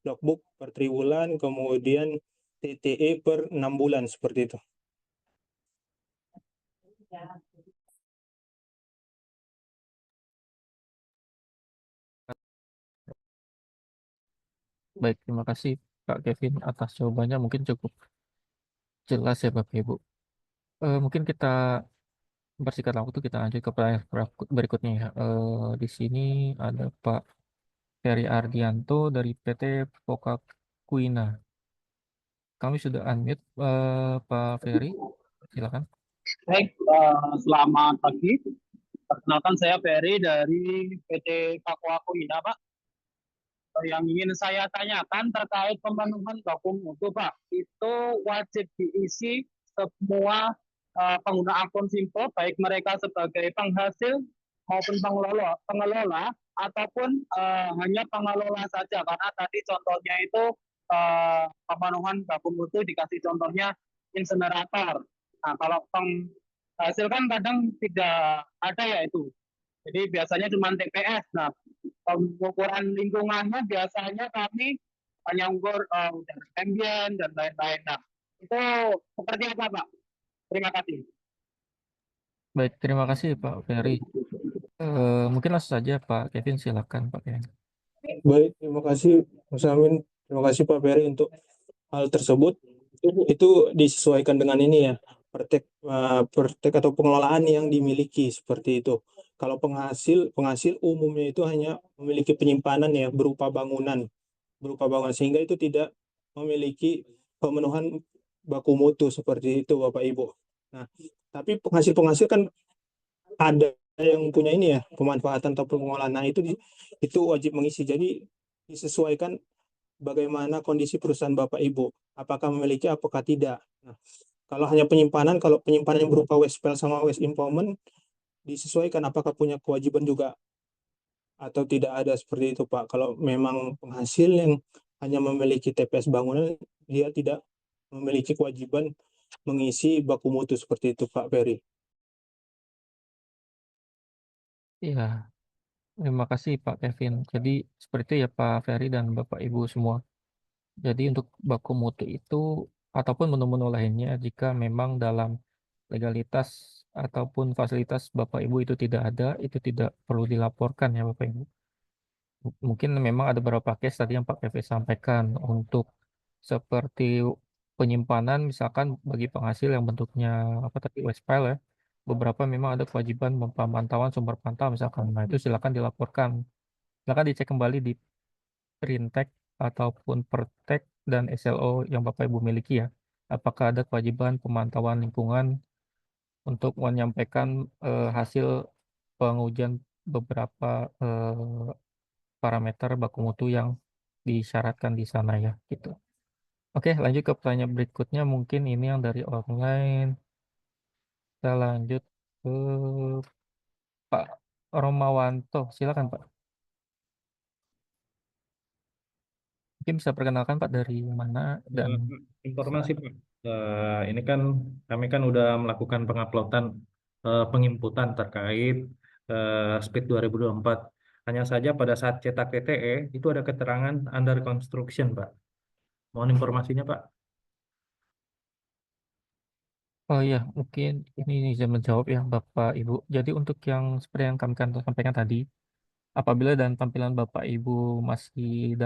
logbook per triwulan kemudian TTE per 6 bulan seperti itu. Baik, terima kasih Kak Kevin atas jawabannya. Mungkin cukup jelas ya Bapak Ibu. Mungkin kita bersingkat waktu, kita lanjut ke pertanyaan berikutnya ya. Di sini ada Pak Ferry Ardianto dari PT Pokakuina. Kami sudah unmute Pak Ferry, silakan. Baik, selamat pagi. Perkenalkan saya Ferry dari PT Pakuakuina, Pak. Yang ingin saya tanyakan terkait pemenuhan baku mutu, Pak. Itu wajib diisi semua pengguna akun Simple, baik mereka sebagai penghasil maupun pengelola ataupun hanya pengelola saja. Karena tadi contohnya itu pemenuhan baku mutu dikasih contohnya insenerator. Nah, kalau penghasil kan kadang tidak ada ya itu. Jadi biasanya cuma TPS. Nah, pengukuran lingkungannya biasanya kami hanya ukur udara ambien dan lain-lain. Nah, itu seperti apa, Pak? Terima kasih. Baik, terima kasih Pak Ferry. Mungkin langsung saja Pak Kevin, silakan Pak Kevin. baik. Terima kasih Mas Amin. Terima kasih Pak Ferry untuk hal tersebut. Itu disesuaikan dengan ini ya, praktek atau pengelolaan yang dimiliki seperti itu. Kalau penghasil umumnya itu hanya memiliki penyimpanan ya berupa bangunan sehingga itu tidak memiliki pemenuhan baku mutu seperti itu Bapak Ibu. Nah, tapi penghasil-penghasil kan ada yang punya ini ya pemanfaatan atau pengolahan. Nah, itu wajib mengisi. Jadi disesuaikan bagaimana kondisi perusahaan Bapak Ibu, apakah memiliki apakah tidak. Nah, kalau hanya penyimpanan, kalau penyimpanan yang berupa waste file sama waste impoundment disesuaikan apakah punya kewajiban juga atau tidak ada seperti itu Pak. Kalau memang penghasil yang hanya memiliki TPS bangunan, dia tidak memiliki kewajiban mengisi baku mutu seperti itu Pak Ferry. Iya, terima kasih Pak Kevin. Jadi seperti itu ya Pak Ferry dan Bapak Ibu semua. Jadi untuk baku mutu itu ataupun menu-menu lainnya jika memang dalam legalitas ataupun fasilitas Bapak Ibu itu tidak ada, itu tidak perlu dilaporkan ya Bapak Ibu. Mungkin memang ada beberapa case tadi yang Pak Kevin sampaikan untuk seperti penyimpanan misalkan bagi penghasil yang bentuknya apa tadi waste file ya. Beberapa memang ada kewajiban pemantauan sumber pantau misalkan. Nah, itu silakan dilaporkan. Silakan dicek kembali di Printek ataupun Pertek dan SLO yang Bapak Ibu miliki ya. Apakah ada kewajiban pemantauan lingkungan untuk menyampaikan hasil pengujian beberapa parameter baku mutu yang disyaratkan di sana ya gitu. Oke, lanjut ke pertanyaan berikutnya. Mungkin ini yang dari online. Kita lanjut ke Pak Romawanto. Silakan Pak. Mungkin bisa perkenalkan Pak dari mana dan Informasi Pak. Ini kan kami kan udah melakukan penguploadan penginputan terkait SPID 2024. Hanya saja pada saat cetak TTE itu ada keterangan under construction Pak. Mohon informasinya Pak. oh iya, mungkin ini bisa menjawab ya Bapak Ibu. Jadi untuk yang seperti yang kami kan sampaikan tadi, apabila dan tampilan Bapak Ibu masih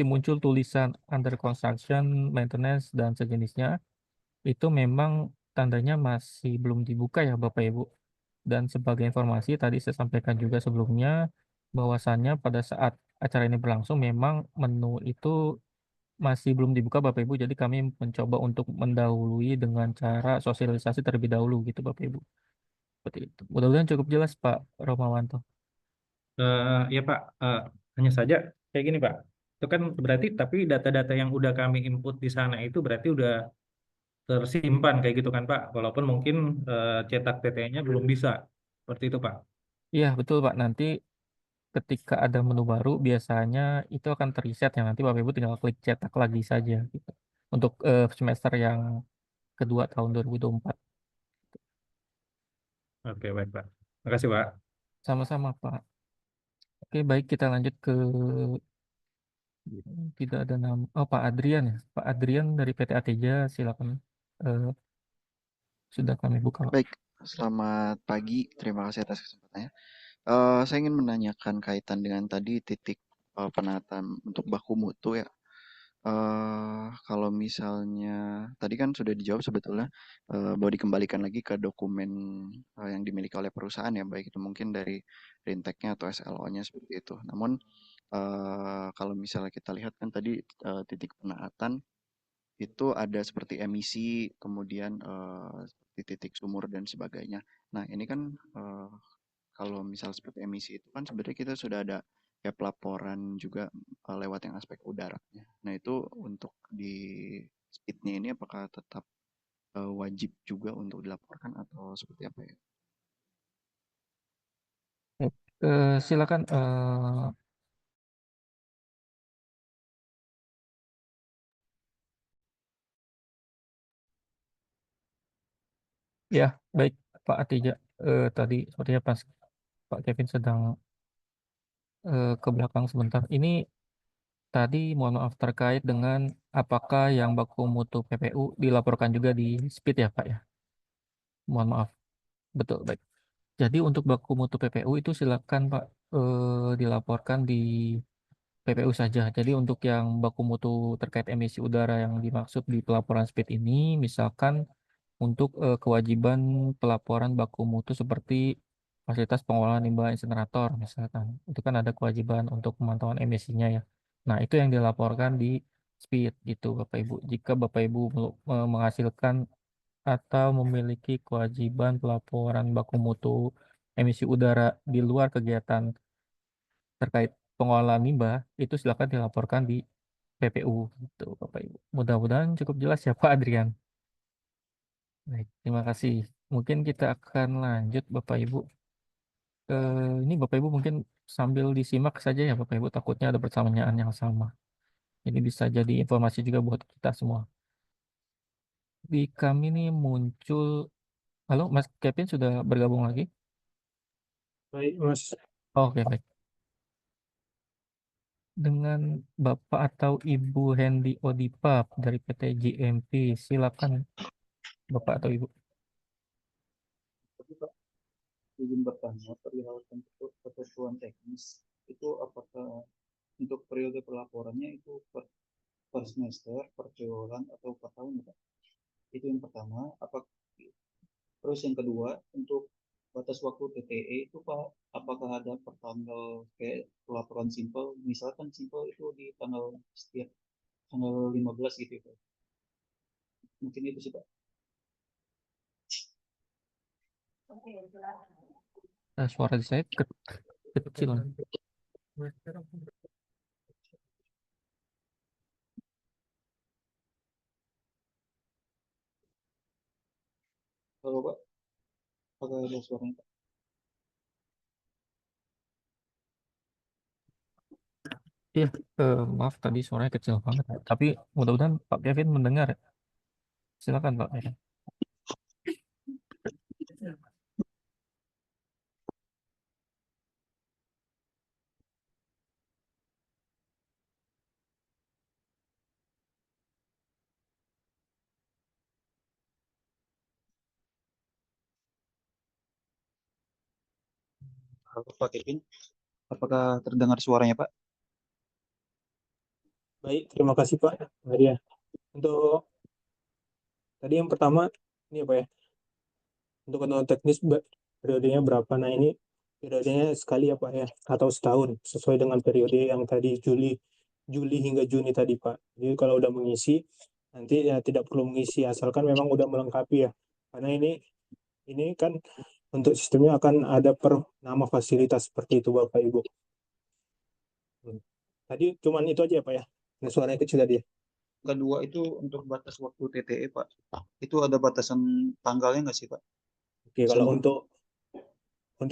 muncul tulisan under construction, maintenance dan sejenisnya, itu memang tandanya masih belum dibuka ya Bapak Ibu. Dan sebagai informasi tadi saya sampaikan juga sebelumnya bahwasannya pada saat acara ini berlangsung memang menu itu masih belum dibuka Bapak Ibu. Jadi kami mencoba untuk mendahului dengan cara sosialisasi terlebih dahulu gitu Bapak Ibu. Seperti itu. Mudah-mudahan cukup jelas Pak Romawanto. Ya Pak, hanya saja kayak gini Pak. Itu kan berarti tapi data-data yang udah kami input di sana itu berarti udah tersimpan kayak gitu kan Pak. Walaupun mungkin cetak TT-nya belum bisa. Seperti itu Pak. Iya betul Pak. Nanti ketika ada menu baru biasanya itu akan terreset ya. Nanti Bapak Ibu tinggal klik cetak lagi saja gitu. Untuk semester yang kedua tahun 2024. Oke, baik Pak. Makasih Pak. Sama-sama Pak. Oke baik kita lanjut ke tidak ada nama. Oh Pak Adrian ya. Pak Adrian dari PT Ateja silakan. Eh, sudah kami buka Pak. Baik, selamat pagi. Terima kasih atas kesempatannya. Saya ingin menanyakan kaitan dengan tadi titik penataan untuk baku mutu ya. Kalau misalnya tadi kan sudah dijawab sebetulnya bahwa dikembalikan lagi ke dokumen yang dimiliki oleh perusahaan ya, baik itu mungkin dari Rinteknya atau SLO-nya seperti itu. Namun kalau misalnya kita lihat kan tadi titik penaatan itu ada seperti emisi, kemudian seperti titik sumur dan sebagainya. Nah, ini kan kalau misal seperti emisi itu kan sebenarnya kita sudah ada ya pelaporan juga lewat yang aspek udaranya. Nah, itu untuk di speednya ini apakah tetap wajib juga untuk dilaporkan atau seperti apa ya? Silakan ya baik Pak Atija. Tadi sepertinya pas Pak Kevin sedang ke belakang sebentar. Ini tadi mohon maaf terkait dengan apakah yang baku mutu PPU dilaporkan juga di SPID ya Pak ya. Mohon maaf. Betul baik. Jadi untuk baku mutu PPU itu silakan Pak dilaporkan di PPU saja. Jadi untuk yang baku mutu terkait emisi udara yang dimaksud di pelaporan SPID ini, misalkan untuk kewajiban pelaporan baku mutu seperti fasilitas pengolahan limbah insinerator, misalkan. Itu kan ada kewajiban untuk pemantauan emisinya ya. Nah, itu yang dilaporkan di SPID gitu, Bapak Ibu. Jika Bapak Ibu menghasilkan atau memiliki kewajiban pelaporan baku mutu emisi udara di luar kegiatan terkait pengolahan limbah, itu silakan dilaporkan di PPU gitu, Bapak Ibu. Mudah-mudahan cukup jelas ya Pak Adrian. Baik, terima kasih. Mungkin kita akan lanjut Bapak Ibu. Ini Bapak Ibu mungkin sambil disimak saja ya Bapak Ibu, takutnya ada pertanyaan yang sama. Ini bisa jadi informasi juga buat kita semua. Di kami nih muncul, halo Mas Kevin sudah bergabung lagi? Baik, Mas. Oke, baik. Dengan Bapak atau Ibu Hendy Odipap dari PT GMP, silakan Bapak atau Ibu. Tapi Pak, izin bertanya, perihal ketentuan teknis itu apakah untuk periode pelaporannya itu per semester, per triwulan, atau per tahun, Pak? Itu yang pertama. Terus yang kedua, untuk batas waktu TTE itu Pak, apakah ada per tanggal kayak pelaporan simpel? Misalkan simpel itu di tanggal setiap tanggal 15 gitu Pak. Mungkin itu sih Pak. Suara di saya kecil. Kalau Pak, apakah ada suaranya Pak? Iya, maaf tadi suaranya kecil banget. Tapi mudah-mudahan Pak Kevin mendengar. Silakan Pak Kevin. Halo Pak Kevin, apakah terdengar suaranya Pak? Baik, terima kasih Pak Maria. Untuk tadi yang pertama, ini apa ya? Untuk ketentuan teknis periodenya berapa? Nah ini periodenya sekali ya Pak ya, atau setahun sesuai dengan periode yang tadi Juli hingga Juni tadi Pak. Jadi kalau udah mengisi nanti ya tidak perlu mengisi asalkan memang udah melengkapi ya. Karena ini kan untuk sistemnya akan ada per nama fasilitas seperti itu Bapak Ibu. Tadi cuman itu aja ya Pak ya. Nah, suaranya kecil tadi ya. Kedua itu untuk batas waktu TTE Pak. Itu ada batasan tanggalnya nggak sih Pak? Oke, kalau untuk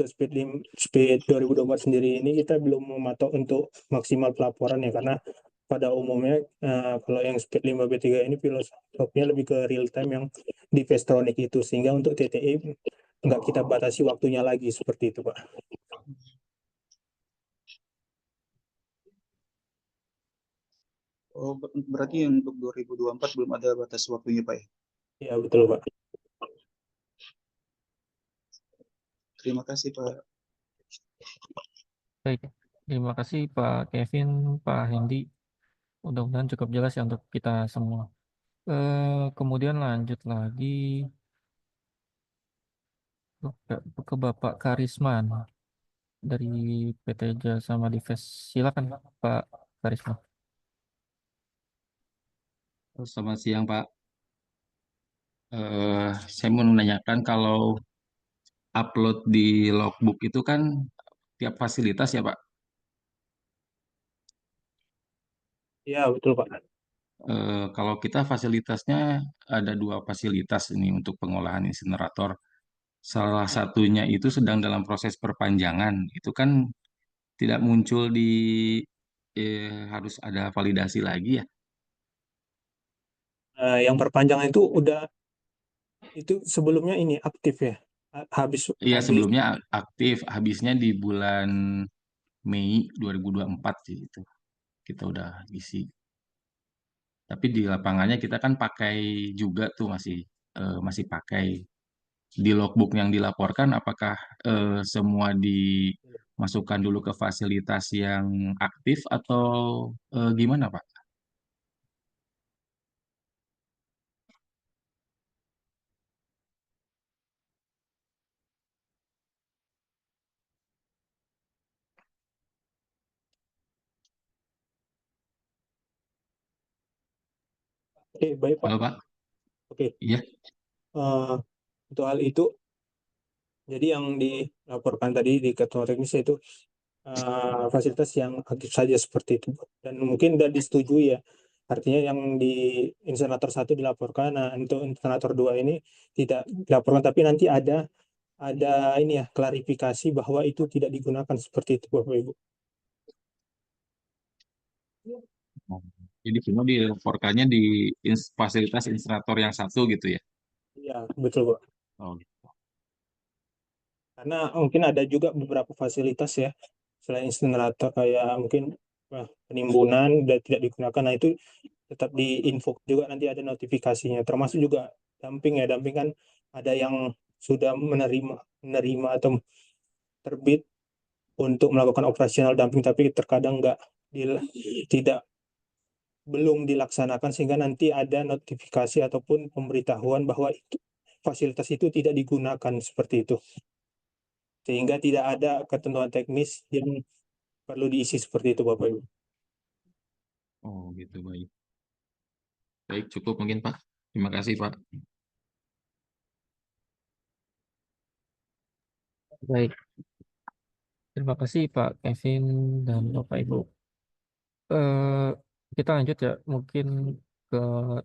speed 2024 sendiri ini kita belum mematok untuk maksimal pelaporan ya karena pada umumnya kalau yang speed 5B3 ini filosofinya lebih ke real time yang di Vestronic itu sehingga untuk TTE nggak kita batasi waktunya lagi seperti itu Pak. Oh, berarti yang untuk 2024 belum ada batas waktunya Pak ya? Ya betul Pak. Terima kasih Pak. Baik, terima kasih Pak Kevin, Pak Hendy. Mudah-mudahan cukup jelas ya untuk kita semua. Kemudian lanjut lagi ke Bapak Karisman dari PT Jasa Manifest. Silakan Pak Karisman. Selamat siang Pak. Saya mau menanyakan kalau upload di logbook itu kan tiap fasilitas ya Pak. Ya betul Pak. Kalau kita fasilitasnya ada dua fasilitas ini untuk pengolahan insinerator. Salah satunya itu sedang dalam proses perpanjangan. Itu kan tidak muncul di harus ada validasi lagi ya. Yang perpanjangan itu itu sebelumnya ini aktif ya. Iya sebelumnya aktif, habisnya di bulan Mei 2024 sih itu. Kita udah isi. Tapi di lapangannya kita kan pakai juga tuh masih pakai di logbook yang dilaporkan apakah semua masukkan dulu ke fasilitas yang aktif atau gimana, Pak? Oke, baik Pak. Halo, Pak? Oke, Iya. eh, untuk hal itu, jadi yang dilaporkan tadi di ketua teknis itu fasilitas yang aktif saja seperti itu. Dan mungkin sudah disetujui ya. Artinya yang di insenerator 1 dilaporkan, nah untuk insenerator 2 ini tidak dilaporkan, tapi nanti ada ini ya klarifikasi bahwa itu tidak digunakan seperti itu Bapak Ibu. Jadi semua dilaporkannya di fasilitas insenerator yang satu gitu ya? Iya, betul Pak. Oh, Karena mungkin ada juga beberapa fasilitas ya selain insenerator kayak mungkin penimbunan dan tidak digunakan. Nah itu tetap diinfo juga, nanti ada notifikasinya. Termasuk juga dumping ya. Dumping kan ada yang sudah menerima atau terbit untuk melakukan operasional dumping, tapi terkadang tidak belum dilaksanakan, sehingga nanti ada notifikasi ataupun pemberitahuan bahwa fasilitas itu tidak digunakan seperti itu. Sehingga tidak ada ketentuan teknis yang perlu diisi seperti itu Bapak Ibu. oh gitu, baik. Baik, cukup mungkin, Pak. Terima kasih, Pak. Baik, terima kasih Pak Kevin dan Bapak Ibu. Eh, kita lanjut ya, mungkin ke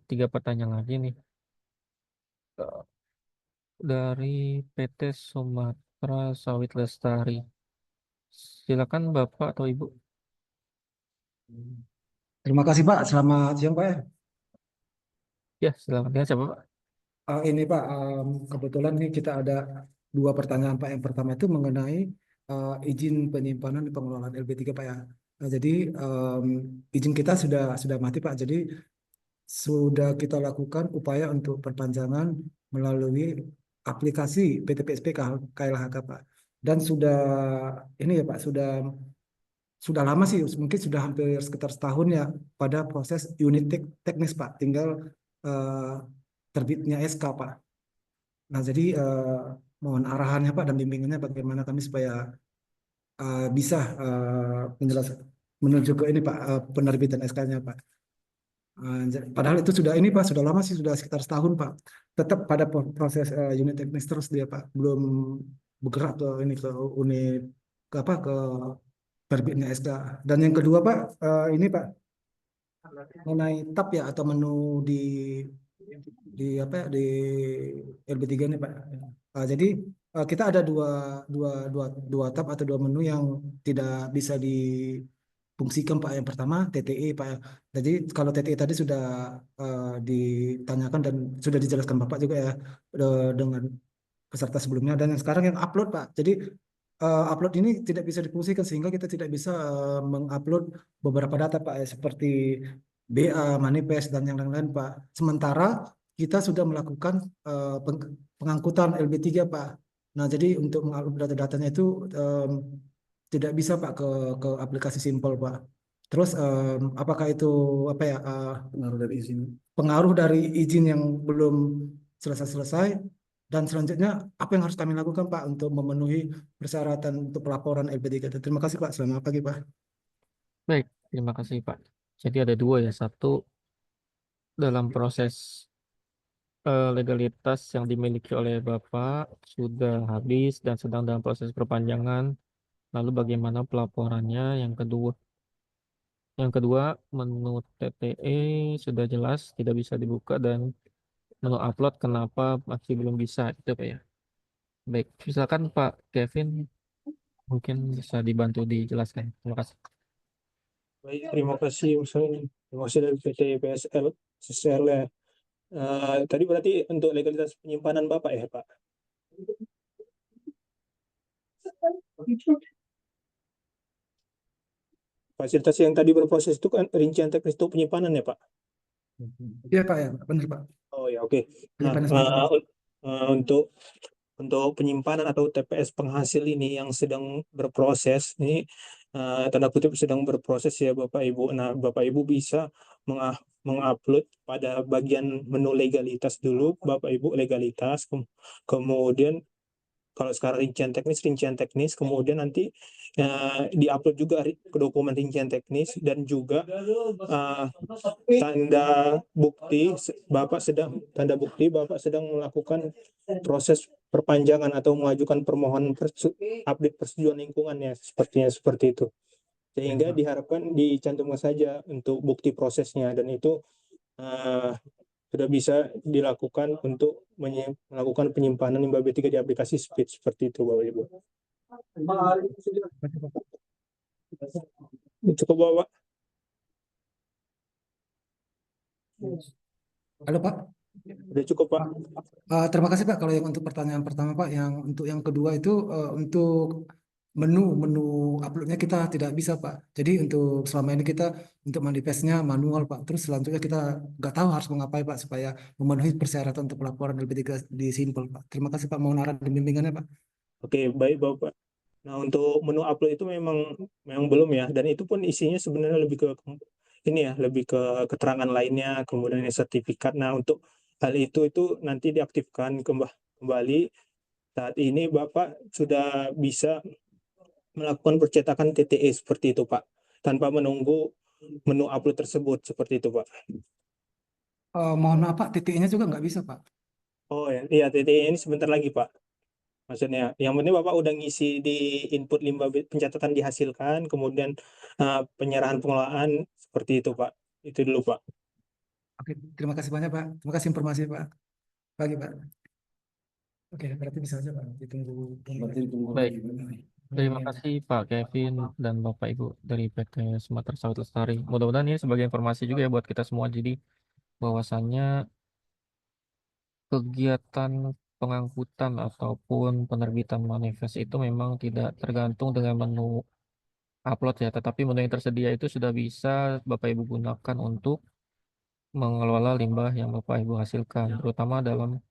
3 pertanyaan lagi nih. Eh, dari PT Sumatera Sawit Lestari. Silakan Bapak atau Ibu. Terima kasih Pak, selamat siang Pak ya. Ya, silakan. Dengan siapa Pak? Ini Pak, kebetulan nih kita ada 2 pertanyaan Pak. Yang pertama itu mengenai izin penyimpanan dan pengelolaan LB3 Pak ya. Nah, jadi izin kita sudah mati Pak. Jadi sudah kita lakukan upaya untuk perpanjangan melalui aplikasi PT PSP KLHK Pak. Dan sudah ini ya Pak, sudah lama sih, mungkin sudah hampir sekitar setahun ya pada proses unit teknis Pak. Tinggal eh, terbitnya SK Pak. Nah jadi mohon arahannya Pak dan bimbingannya bagaimana kami supaya bisa menjelaskan menuju ke ini Pak, penerbitan SK-nya Pak. Padahal itu sudah ini Pak, sudah lama sih, sudah sekitar setahun Pak. Tetap pada proses unit teknis terus dia Pak, belum bergerak ke ini ke unit ke apa ke terbitnya SK. Dan yang kedua Pak, ini Pak mengenai tab ya atau menu di apa ya, di LB3 ini Pak. Jadi kita ada dua tab atau 2 menu yang tidak bisa difungsikan Pak. Yang pertama TTE Pak. Jadi kalau TTE tadi sudah ditanyakan dan sudah dijelaskan Bapak juga ya dengan peserta sebelumnya, dan yang sekarang yang upload Pak. Jadi upload ini tidak bisa difungsikan sehingga kita tidak bisa mengupload beberapa data Pak ya, seperti BA, manifest dan yang lain-lain Pak. Sementara kita sudah melakukan pengangkutan LB3 Pak. Nah, jadi untuk mengupload data-datanya itu tidak bisa Pak ke aplikasi simple Pak. Terus apakah itu apa ya pengaruh dari izin yang belum selesai, dan selanjutnya apa yang harus kami lakukan Pak untuk memenuhi persyaratan untuk pelaporan LB3? Terima kasih Pak. Selamat pagi Pak. Baik, terima kasih Pak. Jadi ada 2 ya. Satu, dalam proses legalitas yang dimiliki oleh Bapak sudah habis dan sedang dalam proses perpanjangan. Lalu bagaimana pelaporannya? Yang kedua, menu TTE sudah jelas tidak bisa dibuka, dan menu upload kenapa masih belum bisa itu Pak ya. Baik, silakan Pak Kevin, mungkin bisa dibantu dijelaskan. Terima kasih. Baik, terima kasih dari PT PSL SSL ya. Tadi berarti untuk legalitas penyimpanan Bapak ya Pak. Fasilitas yang tadi berproses itu kan rincian teknis untuk penyimpanan ya Pak. Iya Pak ya, benar Pak. Oh ya, oke. Nah, Penyimpanan sementara. untuk untuk penyimpanan atau TPS penghasil ini yang sedang berproses, ini tanda kutip sedang berproses ya Bapak Ibu. Nah, Bapak Ibu bisa mengupload pada bagian menu legalitas dulu, Bapak Ibu legalitas, kemudian kalau sekarang rincian teknis, kemudian nanti diupload juga ke dokumen rincian teknis dan juga tanda bukti tanda bukti Bapak sedang melakukan proses perpanjangan atau mengajukan permohonan update persetujuan lingkungan ya, sepertinya seperti itu. Sehingga diharapkan dicantumkan saja untuk bukti prosesnya, dan itu sudah bisa dilakukan untuk melakukan penyimpanan limbah B3 di aplikasi Speed, seperti itu Bapak Ibu. Cukup Bapak. Halo Pak. Sudah cukup Pak. Terima kasih Pak kalau yang untuk pertanyaan pertama Pak. Yang untuk yang kedua itu untuk menu uploadnya kita tidak bisa Pak. Jadi untuk selama ini kita untuk manifestnya manual Pak. Terus selanjutnya kita nggak tahu harus mengapain Pak supaya memenuhi persyaratan untuk pelaporan LP3 di Simpel Pak. Terima kasih Pak, mohon arahan dan bimbingannya Pak. Oke, baik Bapak. Nah, untuk menu upload itu memang belum ya, dan itu pun isinya sebenarnya lebih ke ini ya, lebih ke keterangan lainnya, kemudian sertifikat. Nah, untuk hal itu nanti diaktifkan kembali saat ini Bapak sudah bisa melakukan percetakan TTE seperti itu Pak, tanpa menunggu menu upload tersebut, seperti itu Pak. Mohon maaf Pak, TTE-nya juga nggak bisa Pak. Oh ya, iya TTE ini sebentar lagi Pak. Maksudnya, yang penting Bapak udah ngisi di input limbah pencatatan dihasilkan, kemudian penyerahan pengelolaan, seperti itu Pak. Itu dulu Pak. Oke, terima kasih banyak Pak. Terima kasih informasi Pak. Pagi Pak. Oke, berarti bisa aja Pak. Ditunggu. Baik. Terima kasih Pak Kevin dan Bapak Ibu dari PT Sumatera Sawit Lestari. Mudah-mudahan ini sebagai informasi juga ya buat kita semua. Jadi bahwasannya kegiatan pengangkutan ataupun penerbitan manifest itu memang tidak tergantung dengan menu upload ya, tetapi menu yang tersedia itu sudah bisa Bapak Ibu gunakan untuk mengelola limbah yang Bapak Ibu hasilkan, terutama dalam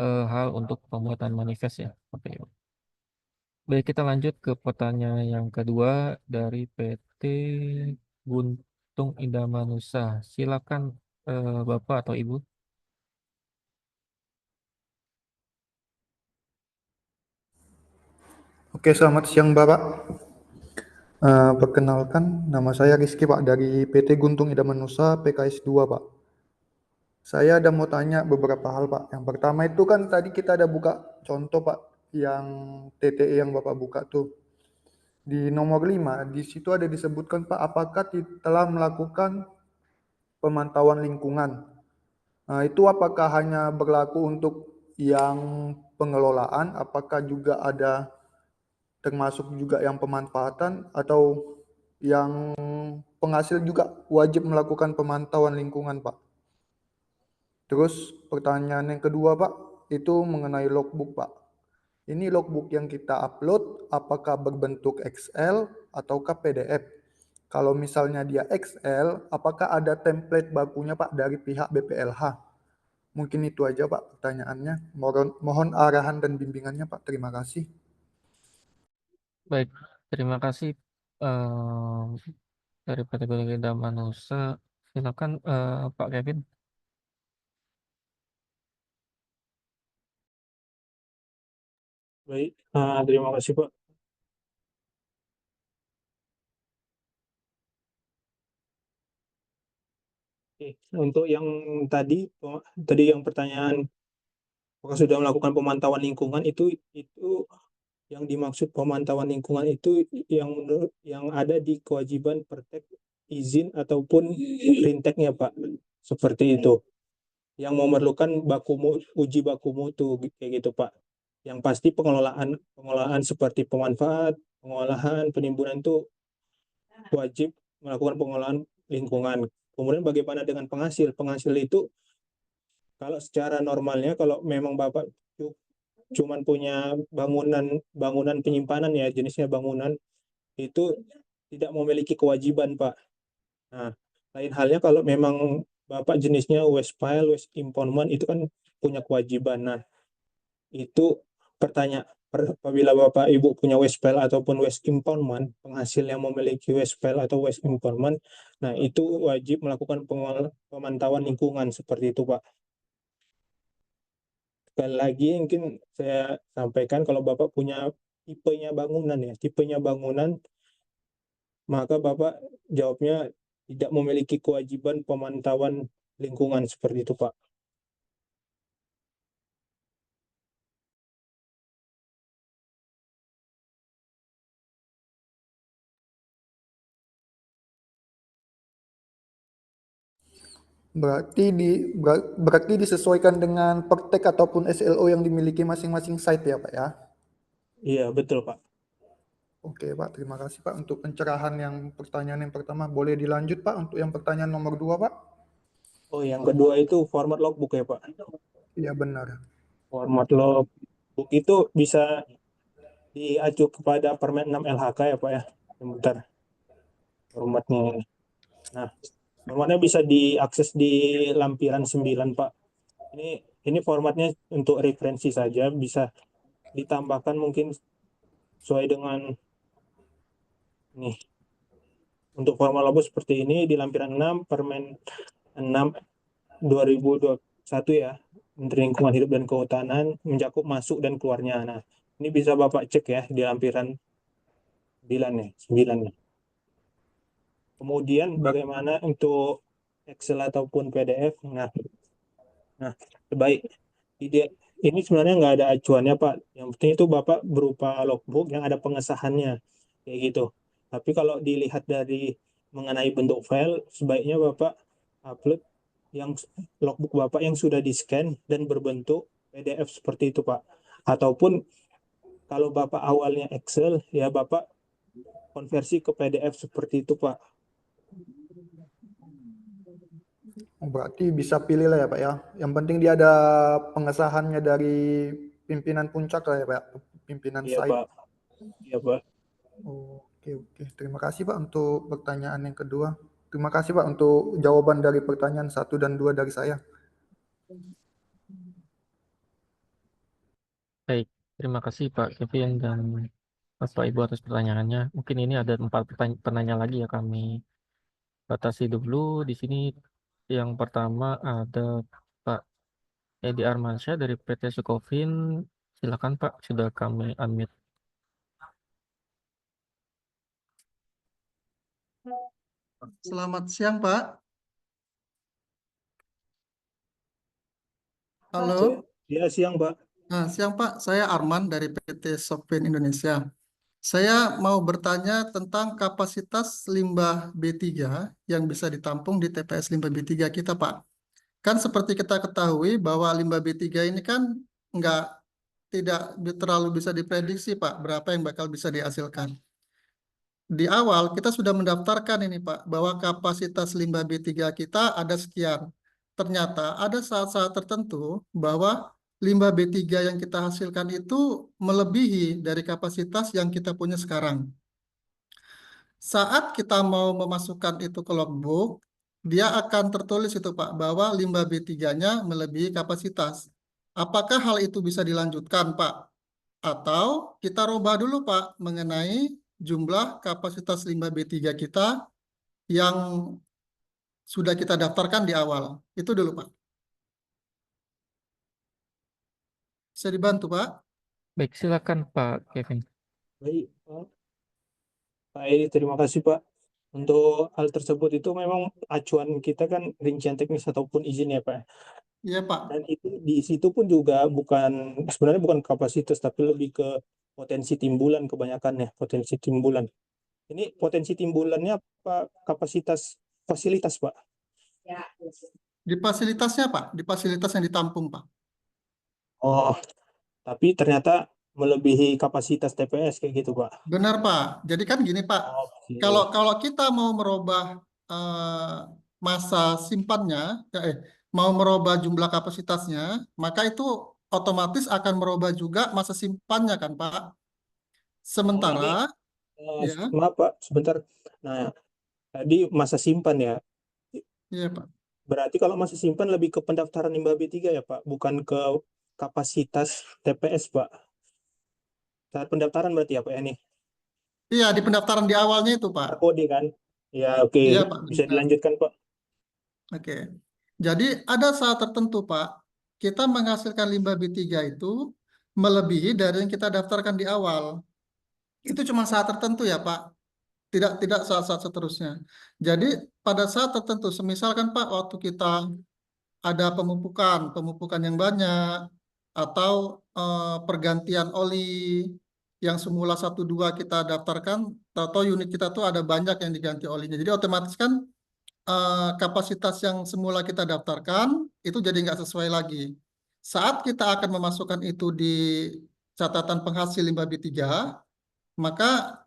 hal untuk pembuatan manifest ya Bapak Ibu. Baik, kita lanjut ke pertanyaan yang kedua dari PT Guntung Indamanusa. Silakan Bapak atau Ibu. Oke, selamat siang Bapak. Perkenalkan, nama saya Rizky Pak dari PT Guntung Indamanusa PKS 2 Pak. Saya ada mau tanya beberapa hal Pak. Yang pertama itu kan tadi kita ada buka contoh Pak, yang TTE yang Bapak buka tuh. Di nomor 5, di situ ada disebutkan Pak, apakah telah melakukan pemantauan lingkungan. Nah, itu apakah hanya berlaku untuk yang pengelolaan, apakah juga ada termasuk juga yang pemanfaatan, atau yang penghasil juga wajib melakukan pemantauan lingkungan Pak? Terus pertanyaan yang kedua Pak, itu mengenai logbook Pak. Ini logbook yang kita upload apakah berbentuk Excel ataukah PDF? Kalau misalnya dia Excel, apakah ada template bakunya Pak dari pihak BPLH? Mungkin itu aja Pak pertanyaannya. Mohon arahan dan bimbingannya Pak. Terima kasih. Baik, terima kasih dari PT Gunung Indamanusa. Silakan Pak Kevin. Baik, terima kasih Pak. Oke, untuk yang tadi yang pertanyaan apakah sudah melakukan pemantauan lingkungan, itu yang dimaksud pemantauan lingkungan itu yang ada di kewajiban pertek izin ataupun rinteknya Pak, seperti itu. Yang memerlukan uji baku mutu kayak gitu Pak. Yang pasti pengelolaan seperti pemanfaat, pengolahan, penimbunan itu wajib melakukan pengolahan lingkungan. Kemudian bagaimana dengan penghasil? Penghasil itu kalau secara normalnya, kalau memang Bapak cuman punya bangunan penyimpanan ya, jenisnya bangunan, itu tidak memiliki kewajiban Pak. Nah, lain halnya kalau memang Bapak jenisnya waste pile, waste impoundment, itu kan punya kewajiban. Nah, itu apabila Bapak Ibu punya waste pile ataupun waste impoundment, penghasil yang memiliki waste pile atau waste impoundment, nah itu wajib melakukan pemantauan lingkungan seperti itu, Pak. Sekali lagi mungkin saya sampaikan kalau Bapak punya tipenya bangunan, maka Bapak jawabnya tidak memiliki kewajiban pemantauan lingkungan seperti itu, Pak. Berarti disesuaikan dengan pertek ataupun SLO yang dimiliki masing-masing site ya Pak ya? Iya, betul Pak. Oke Pak, terima kasih Pak untuk pencerahan yang pertanyaan yang pertama. Boleh dilanjut Pak untuk yang pertanyaan nomor 2 Pak? Oh, yang kedua itu format logbook ya Pak? Iya benar. Format logbook itu bisa diacu kepada Permen 6 LHK ya Pak ya? Bentar. Formatnya ini. Nah, formatnya bisa diakses di lampiran 9 Pak. Ini formatnya untuk referensi saja, bisa ditambahkan mungkin sesuai dengan nih. Untuk format logbook seperti ini di lampiran 6 Permen 6 2021 ya, Menteri Lingkungan Hidup dan Kehutanan mencakup masuk dan keluarnya. Nah, ini bisa Bapak cek ya di lampiran 9 nih. Kemudian bagaimana untuk Excel ataupun PDF? Nah, baik. Ini sebenarnya nggak ada acuannya Pak. Yang penting itu Bapak berupa logbook yang ada pengesahannya, kayak gitu. Tapi kalau dilihat dari mengenai bentuk file, sebaiknya Bapak upload yang logbook Bapak yang sudah di-scan dan berbentuk PDF seperti itu Pak. Ataupun kalau Bapak awalnya Excel, ya Bapak konversi ke PDF seperti itu Pak. Berarti bisa pilih lah ya Pak ya. Yang penting dia ada pengesahannya dari pimpinan puncak lah ya Pak. Pimpinan Iya site. Pak. Iya Pak. Oke. Terima kasih Pak untuk pertanyaan yang kedua. Terima kasih Pak untuk jawaban dari pertanyaan 1 dan 2 dari saya. Baik, terima kasih Pak Kevin dan Bapak Ibu atas pertanyaannya. Mungkin ini ada 4 penanya lagi ya, kami batasi dulu di sini. Yang pertama ada Pak Edi Armansyah dari PT Sukofin. Silakan Pak, sudah kami unmute. Selamat siang, Pak. Halo. Ya, siang, Pak. Nah, siang, Pak. Saya Arman dari PT Sokvin Indonesia. Saya mau bertanya tentang kapasitas limbah B3 yang bisa ditampung di TPS limbah B3 kita, Pak. Kan seperti kita ketahui bahwa limbah B3 ini kan tidak terlalu bisa diprediksi, Pak, berapa yang bakal bisa dihasilkan. Di awal kita sudah mendaftarkan ini Pak, bahwa kapasitas limbah B3 kita ada sekian. Ternyata ada saat-saat tertentu bahwa limbah B3 yang kita hasilkan itu melebihi dari kapasitas yang kita punya sekarang. Saat kita mau memasukkan itu ke logbook, dia akan tertulis itu Pak, bahwa limbah B3-nya melebihi kapasitas. Apakah hal itu bisa dilanjutkan Pak? Atau kita rubah dulu Pak mengenai jumlah kapasitas limbah B3 kita yang sudah kita daftarkan di awal. Itu dulu Pak. Bisa dibantu Pak? Baik, silakan Pak Kevin. Baik, Pak. Baik, terima kasih Pak. Untuk hal tersebut itu memang acuan kita kan rincian teknis ataupun izin ya Pak. Iya Pak. Dan itu di situ pun juga sebenarnya bukan kapasitas tapi lebih ke potensi timbulan kebanyakan ya, potensi timbulan. Ini potensi timbulannya apa kapasitas fasilitas Pak? Di fasilitasnya Pak, di fasilitas yang ditampung Pak. Oh, tapi ternyata melebihi kapasitas TPS kayak gitu Pak. Benar Pak. Jadi kan gini Pak, kalau kita mau merubah masa simpannya, mau merubah jumlah kapasitasnya, maka itu otomatis akan merubah juga masa simpannya kan Pak. Sementara, ya. Maaf Pak, sebentar. Nah, tadi masa simpan ya. Iya Pak. Berarti kalau masa simpan lebih ke pendaftaran limbah B3 ya Pak, bukan ke kapasitas TPS Pak. saat pendaftaran berarti ya Pak ya nih? Iya, di pendaftaran di awalnya itu, Pak. Kode kan? Ya oke, Iya, Pak. bisa Benar. dilanjutkan Pak. Oke. Jadi ada saat tertentu, Pak, kita menghasilkan limbah B3 itu melebihi dari yang kita daftarkan di awal. Itu cuma saat tertentu ya, Pak. Tidak saat-saat seterusnya. Jadi pada saat tertentu, semisalkan Pak, waktu kita ada pemupukan yang banyak, atau pergantian oli yang semula 1-2 kita daftarkan, atau unit kita tuh ada banyak yang diganti olinya. Jadi otomatis kan kapasitas yang semula kita daftarkan itu jadi nggak sesuai lagi. Saat kita akan memasukkan itu di catatan penghasil limbah B3, maka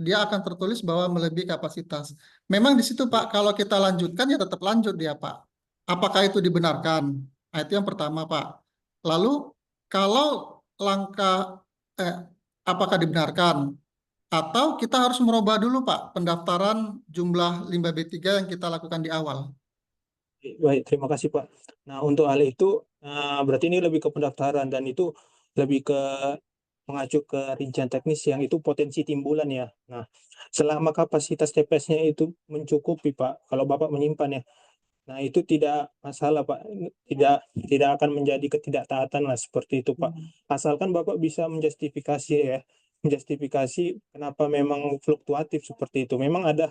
dia akan tertulis bahwa melebihi kapasitas. Memang di situ Pak, kalau kita lanjutkan ya tetap lanjut dia Pak. Apakah itu dibenarkan? Nah, itu yang pertama Pak. Lalu kalau langkah apakah dibenarkan? Atau kita harus merubah dulu Pak pendaftaran jumlah limbah B3 yang kita lakukan di awal. Baik, terima kasih Pak. Nah, untuk hal itu berarti ini lebih ke pendaftaran dan itu lebih ke mengacu ke rincian teknis yang itu potensi timbulan ya. Nah, selama kapasitas TPS-nya itu mencukupi Pak, kalau Bapak menyimpan ya. Nah, itu tidak masalah Pak. Tidak akan menjadi ketidaktaatan lah seperti itu Pak. Asalkan Bapak bisa menjustifikasi ya. Menjustifikasi kenapa memang fluktuatif seperti itu. Memang ada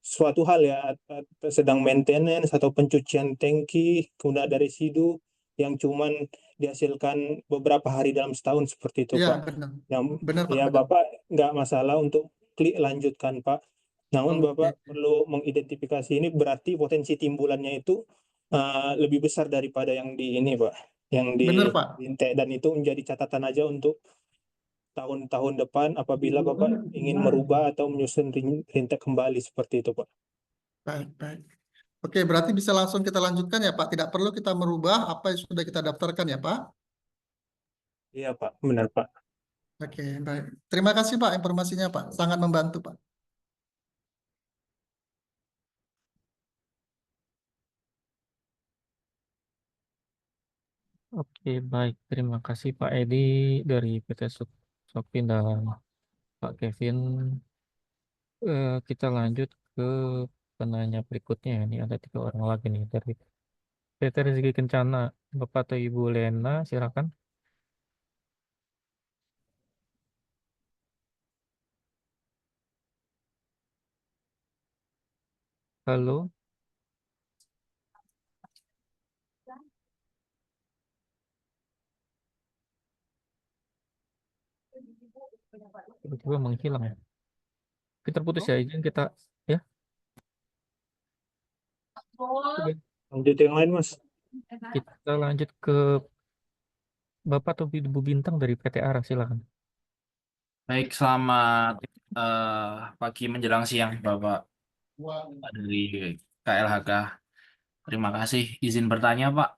suatu hal ya, sedang maintenance atau pencucian tangki, kemudian ada residu yang cuman dihasilkan beberapa hari dalam setahun seperti itu Iya, Pak. benar. Yang Benar Pak, ya benar. Bapak nggak masalah untuk klik lanjutkan Pak. Namun Bapak perlu mengidentifikasi ini berarti potensi timbulannya itu lebih besar daripada yang di ini Pak, yang di Benar Pak. Rintek, dan itu menjadi catatan aja untuk tahun-tahun depan apabila Bapak ingin merubah atau menyusun Rintek kembali seperti itu Pak. Baik, baik. Oke, berarti bisa langsung kita lanjutkan ya Pak. Tidak perlu kita merubah apa yang sudah kita daftarkan ya Pak. Iya Pak, benar Pak. Oke, baik. Terima kasih Pak informasinya Pak. Sangat membantu Pak. Oke, baik. Terima kasih Pak Edi dari PT Sopin dan Pak Kevin. Kita lanjut ke penanya berikutnya. Ini ada 3 orang lagi nih dari PT Rezeki Kencana. Bapak atau Ibu Lena, silakan. Halo. Tiba-tiba menghilang ya. Kita putus ya, izin kita ya. Oke, Lanjut yang lain Mas. kita lanjut ke Bapak atau Ibu Bintang dari PT Arah, silakan. Baik, selamat pagi menjelang siang, Bapak dari KLHK. Terima kasih. Izin bertanya, Pak.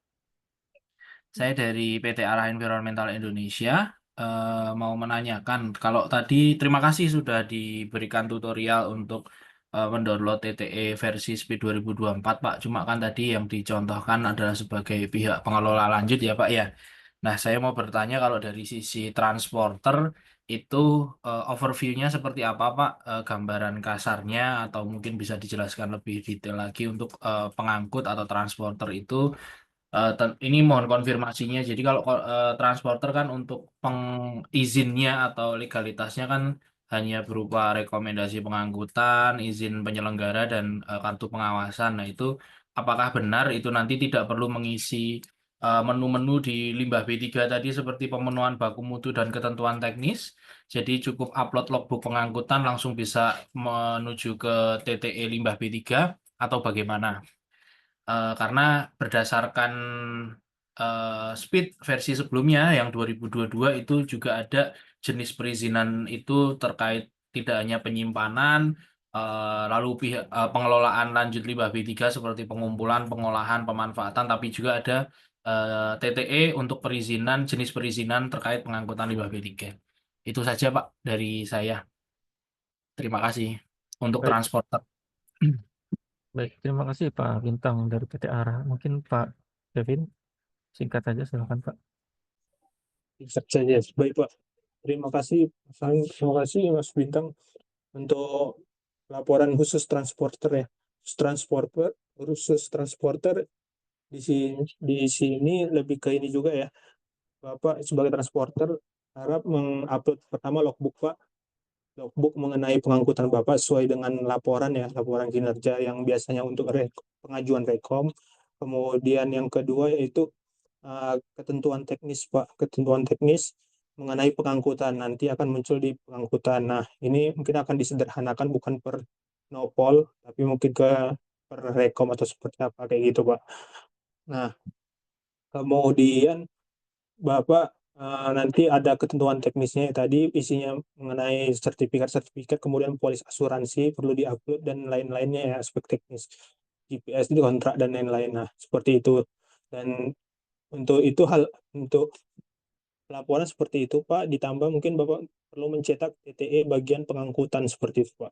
Saya dari PT Arah Environmental Indonesia mau menanyakan, kalau tadi terima kasih sudah diberikan tutorial untuk mendownload TTE versi Speed 2024, Pak. Cuma kan tadi yang dicontohkan adalah sebagai pihak pengelola lanjut ya, Pak ya. Nah, saya mau bertanya kalau dari sisi transporter itu overview-nya seperti apa, Pak? Gambaran kasarnya atau mungkin bisa dijelaskan lebih detail lagi untuk pengangkut atau transporter itu. Ini mohon konfirmasinya. Jadi kalau transporter kan untuk pengizinnya atau legalitasnya kan hanya berupa rekomendasi pengangkutan, izin penyelenggara dan kartu pengawasan. Nah, itu apakah benar itu nanti tidak perlu mengisi menu-menu di limbah B3 tadi seperti pemenuhan baku mutu dan ketentuan teknis. Jadi cukup upload logbook pengangkutan langsung bisa menuju ke TTE limbah B3 atau bagaimana? Karena berdasarkan speed versi sebelumnya yang 2022 itu juga ada jenis perizinan itu terkait tidak hanya penyimpanan, lalu pengelolaan lanjut limbah B3 seperti pengumpulan, pengolahan, pemanfaatan, tapi juga ada TTE untuk perizinan, jenis perizinan terkait pengangkutan limbah B3. Itu saja Pak dari saya. Terima kasih untuk Baik. transporter. Baik, terima kasih Pak Bintang dari PT Arah. Mungkin Pak Kevin, singkat saja silakan Pak. Singkat saja, baik Pak. Terima kasih, terima kasih Mas Bintang untuk laporan khusus transporter ya. Khusus transporter di sini lebih ke ini juga ya. Bapak sebagai transporter harap mengupload pertama logbook Pak, logbook mengenai pengangkutan Bapak sesuai dengan laporan ya, laporan kinerja yang biasanya untuk pengajuan rekom. Kemudian yang kedua yaitu ketentuan teknis Pak, ketentuan teknis mengenai pengangkutan nanti akan muncul di pengangkutan. Nah, ini mungkin akan disederhanakan bukan per nopol, tapi mungkin per rekom atau seperti apa kayak gitu Pak. Nah, kemudian Bapak nanti ada ketentuan teknisnya tadi isinya mengenai sertifikat, kemudian polis asuransi perlu diupload dan lain-lainnya ya, aspek teknis GPS di kontrak dan lain-lain. Nah, seperti itu. Dan untuk laporan seperti itu Pak, ditambah mungkin Bapak perlu mencetak TTE bagian pengangkutan seperti itu Pak.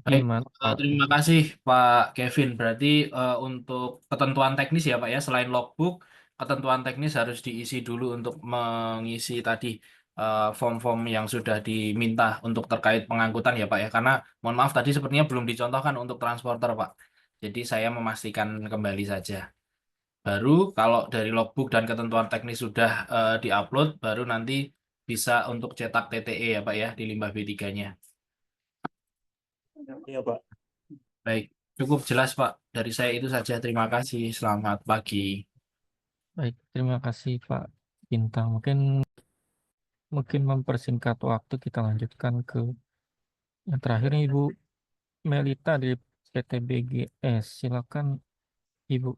Baik, Gimana Pak? terima kasih Pak Kevin. Berarti untuk ketentuan teknis ya Pak ya, selain logbook, ketentuan teknis harus diisi dulu untuk mengisi tadi form-form yang sudah diminta untuk terkait pengangkutan ya Pak ya. Karena mohon maaf tadi sepertinya belum dicontohkan untuk transporter Pak. Jadi saya memastikan kembali saja. Baru kalau dari logbook dan ketentuan teknis sudah diupload, baru nanti bisa untuk cetak TTE ya Pak ya di limbah B3-nya. Iya Pak. Baik, cukup jelas Pak. Dari saya itu saja. Terima kasih. Selamat pagi. Baik, terima kasih Pak Bintang. Mungkin mempersingkat waktu kita lanjutkan ke yang terakhir nih, Ibu Melita dari PT BGS. Silakan Ibu.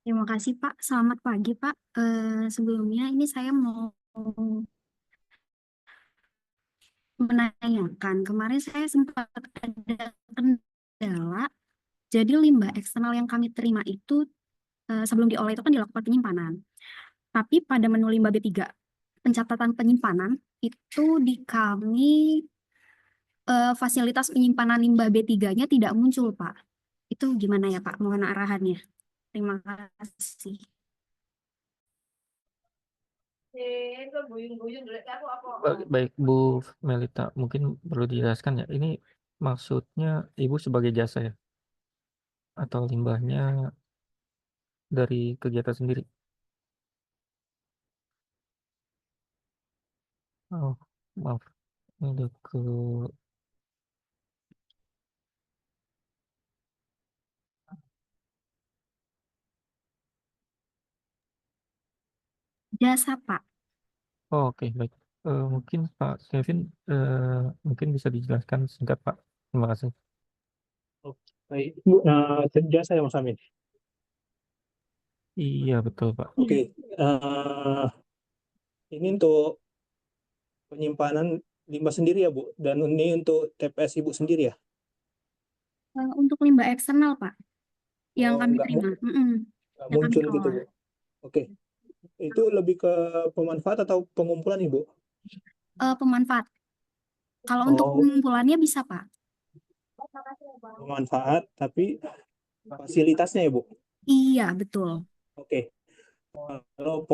Terima kasih Pak. Selamat pagi Pak. Sebelumnya ini saya mau menanyakan. Kemarin saya sempat ada kendala. Jadi limbah eksternal yang kami terima itu sebelum diolah itu kan dilakukan penyimpanan. Tapi pada menu limbah B3 pencatatan penyimpanan itu di kami fasilitas penyimpanan limbah B3-nya tidak muncul Pak. Itu gimana ya Pak? Mohon arahannya. Terima kasih. Baik Bu Melita, mungkin perlu dijelaskan ya. Ini maksudnya Ibu sebagai jasa ya? Atau limbahnya dari kegiatan sendiri? Oh, maaf. Ini ke Jasa Pak. Oh, oke, baik. Mungkin Pak Kevin mungkin bisa dijelaskan singkat Pak. Terima kasih. Baik, jasa ya Mas Amin. Iya betul Pak. Oke, ini untuk penyimpanan limbah sendiri ya Bu, dan ini untuk TPS Ibu sendiri ya? Untuk limbah eksternal Pak, yang kami nggak terima. nggak Yang kami muncul gitu kelola. Bu. Oke, itu lebih ke pemanfaat atau pengumpulan Ibu? Pemanfaat. Kalau untuk Oh, pengumpulannya bisa Pak. pemanfaat, tapi fasilitasnya ya Bu? Iya betul. Oke, kalau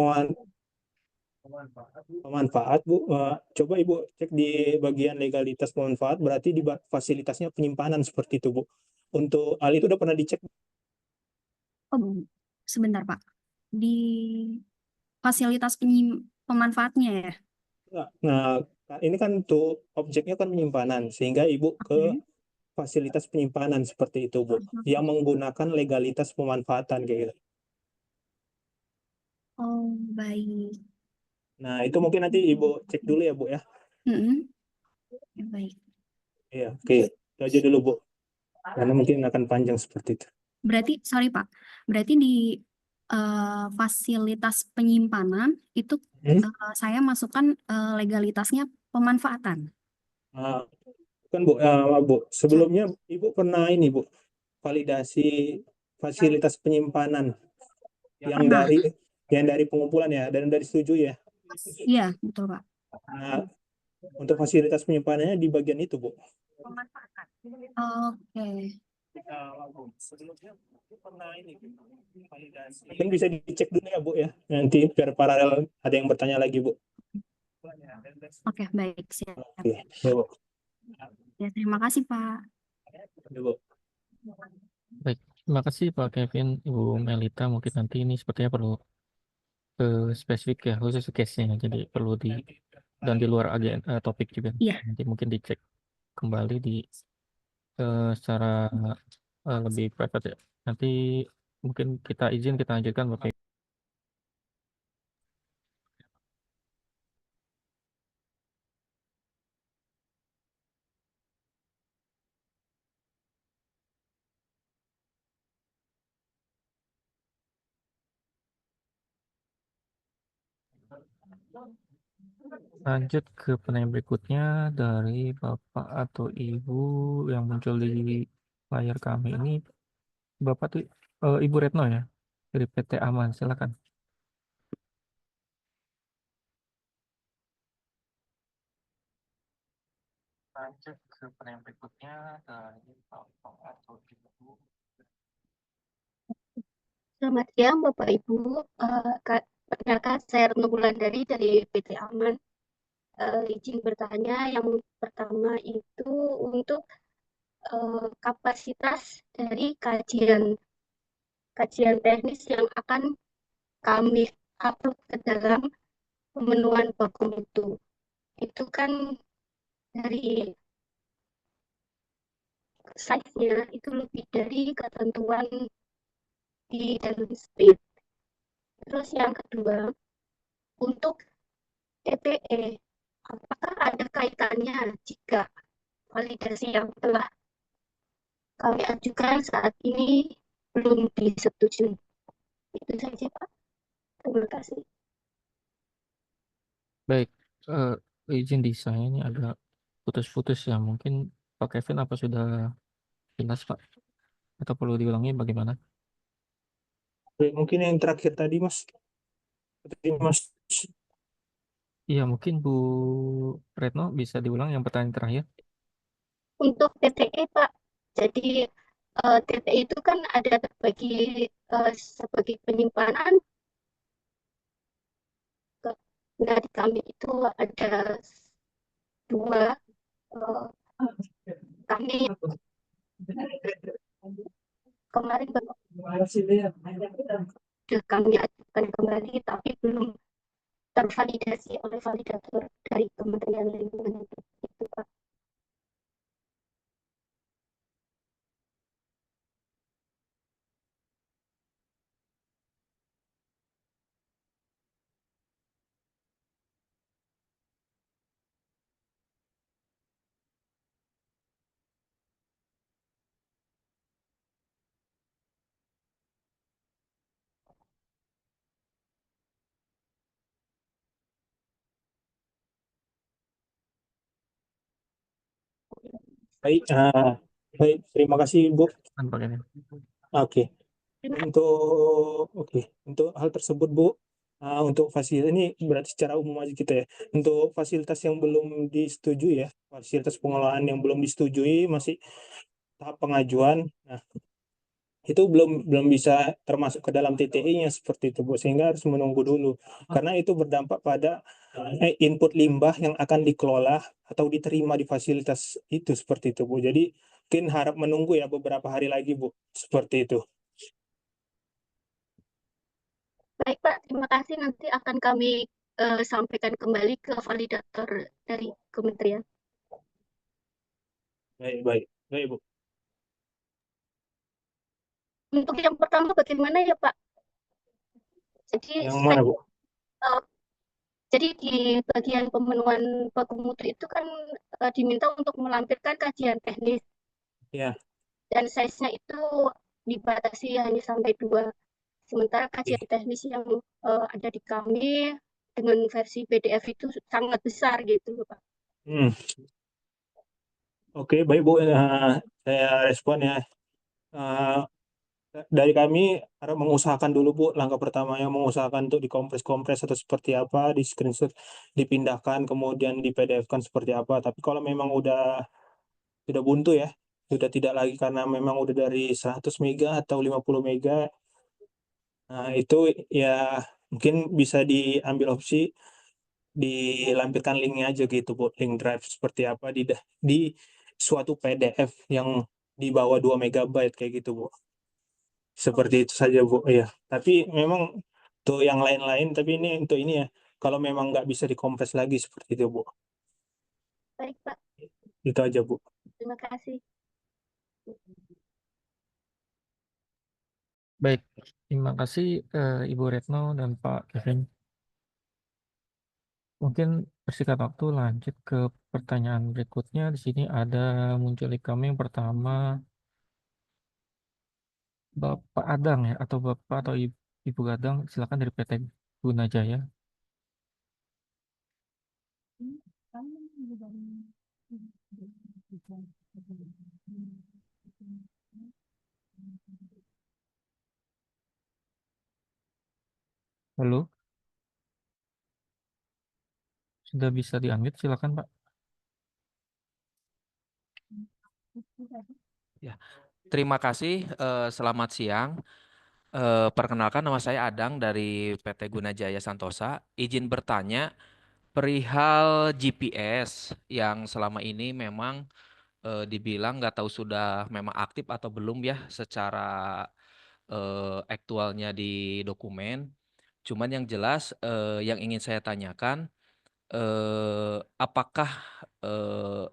pemanfaat Bu, coba Ibu cek di bagian legalitas pemanfaat, berarti di fasilitasnya penyimpanan seperti itu Bu. Untuk hal itu udah pernah dicek? Oh, sebentar Pak. Di fasilitas pemanfaatnya ya. Nah, ini kan untuk objeknya kan penyimpanan, sehingga Ibu ke fasilitas penyimpanan seperti itu Bu, yang menggunakan legalitas pemanfaatan kayak gitu. Oh, baik. Nah, itu mungkin nanti Ibu cek dulu ya Bu ya. Ya, baik. Iya, oke. Itu aja dulu Bu. Karena mungkin akan panjang seperti itu. Berarti, sorry Pak, berarti di fasilitas penyimpanan itu saya masukkan legalitasnya pemanfaatan. Kan Bu, Bu, sebelumnya Ibu pernah ini Bu, validasi fasilitas penyimpanan yang Pernah. dari pengumpulan ya, dan dari setuju ya. Iya, betul Pak. Nah, untuk fasilitas penyimpanannya di bagian itu Bu. Oke. Sebelumnya pernah ini validasi. Mungkin bisa dicek dulu ya Bu ya. Nanti biar paralel ada yang bertanya lagi Bu. Oke, baik, siap. Oke, ya Bu. Ya, terima kasih, Pak. Ya, Bu. Baik, terima kasih Pak Kevin, Ibu Melita. Mungkin nanti ini sepertinya perlu spesifik ya, khusus case-nya. Jadi perlu dan di luar topik juga. Iya. Nanti mungkin dicek kembali secara lebih private ya. Nanti mungkin kita lanjutkan Bapak. Lanjut ke pertanyaan berikutnya dari Bapak atau Ibu yang muncul di layar kami ini. Bapak tuh Ibu Retno ya, dari PT Aman, silakan. Lanjut ke pertanyaan berikutnya dari Bapak atau Ibu. Selamat siang Bapak Ibu. Perkenalkan saya Retno Wulandari dari PT Aman. Izin bertanya, yang pertama itu untuk kapasitas dari kajian teknis yang akan kami upload ke dalam pemenuhan baku mutu. Itu kan dari size-nya itu lebih dari ketentuan di dalam speed. Terus yang kedua, untuk TTE, apakah ada kaitannya jika validasi yang telah kami ajukan saat ini belum disetujui? Itu saja Pak. Terima kasih. Baik, izin desain ini agak putus-putus ya. Mungkin Pak Kevin apa sudah jelas Pak? Atau perlu diulangi bagaimana? Mungkin yang terakhir tadi Mas. Iya, mungkin Bu Retno bisa diulang yang pertanyaan terakhir. Untuk TTE Pak, jadi TTE itu kan ada terbagi sebagai penyimpanan. Nah, di kami itu ada dua. Kami kemarin sudah kami ajukan kembali, tapi belum tervalidasi oleh validator dari Kementerian Lingkungan Hidup. Itu Pak. Baik, baik, terima kasih Bu. Pak Kevin. Oke. Untuk hal tersebut Bu, untuk fasilitas ini berarti secara umum aja kita ya. Untuk fasilitas yang belum disetujui ya, fasilitas pengelolaan yang belum disetujui masih tahap pengajuan. Nah, itu belum bisa termasuk ke dalam TTI-nya seperti itu Bu, sehingga harus menunggu dulu karena itu berdampak pada input limbah yang akan dikelola atau diterima di fasilitas itu seperti itu Bu. Jadi mungkin harap menunggu ya beberapa hari lagi Bu, seperti itu. Baik Pak, terima kasih. Nanti akan kami sampaikan kembali ke validator dari kementerian. Baik Bu. Untuk yang pertama bagaimana ya Pak? Jadi Yang mana Bu? Jadi di bagian pemenuhan baku mutu itu kan diminta untuk melampirkan kajian teknis. Ya. Dan size-nya itu dibatasi hanya sampai 2. Sementara kajian teknis yang ada di kami dengan versi PDF itu sangat besar gitu Pak. Oke, baik Bu. Saya respon ya. Dari kami harap mengusahakan dulu Bu, langkah pertamanya mengusahakan untuk dikompres-kompres atau seperti apa, di screenshot, dipindahkan, kemudian di PDF-kan seperti apa. Tapi kalau memang sudah buntu ya, sudah tidak lagi karena memang udah dari 100 mega atau 50 mega. Nah, itu ya mungkin bisa diambil opsi dilampirkan linknya aja gitu Bu, link drive seperti apa di suatu PDF yang di bawah 2 megabyte kayak gitu Bu. Seperti itu saja Bu. Ya, tapi memang untuk yang lain-lain, tapi ini untuk ini ya, kalau memang nggak bisa dikompres lagi seperti itu Bu. Baik, Pak. Itu aja Bu. Terima kasih. Baik, terima kasih Ibu Retno dan Pak Kevin. Mungkin persingkat waktu lanjut ke pertanyaan berikutnya. Di sini ada muncul di kami yang pertama Bapak Adang ya, atau Bapak atau Ibu Adang, silakan dari PT Gunajaya. Halo, sudah bisa di-unmute, silakan Pak. Ya, terima kasih. Selamat siang. Perkenalkan nama saya Adang dari PT Gunajaya Santosa. Izin bertanya perihal GPS yang selama ini memang dibilang nggak tahu sudah memang aktif atau belum ya secara aktualnya di dokumen. Cuman yang jelas yang ingin saya tanyakan apakah eh,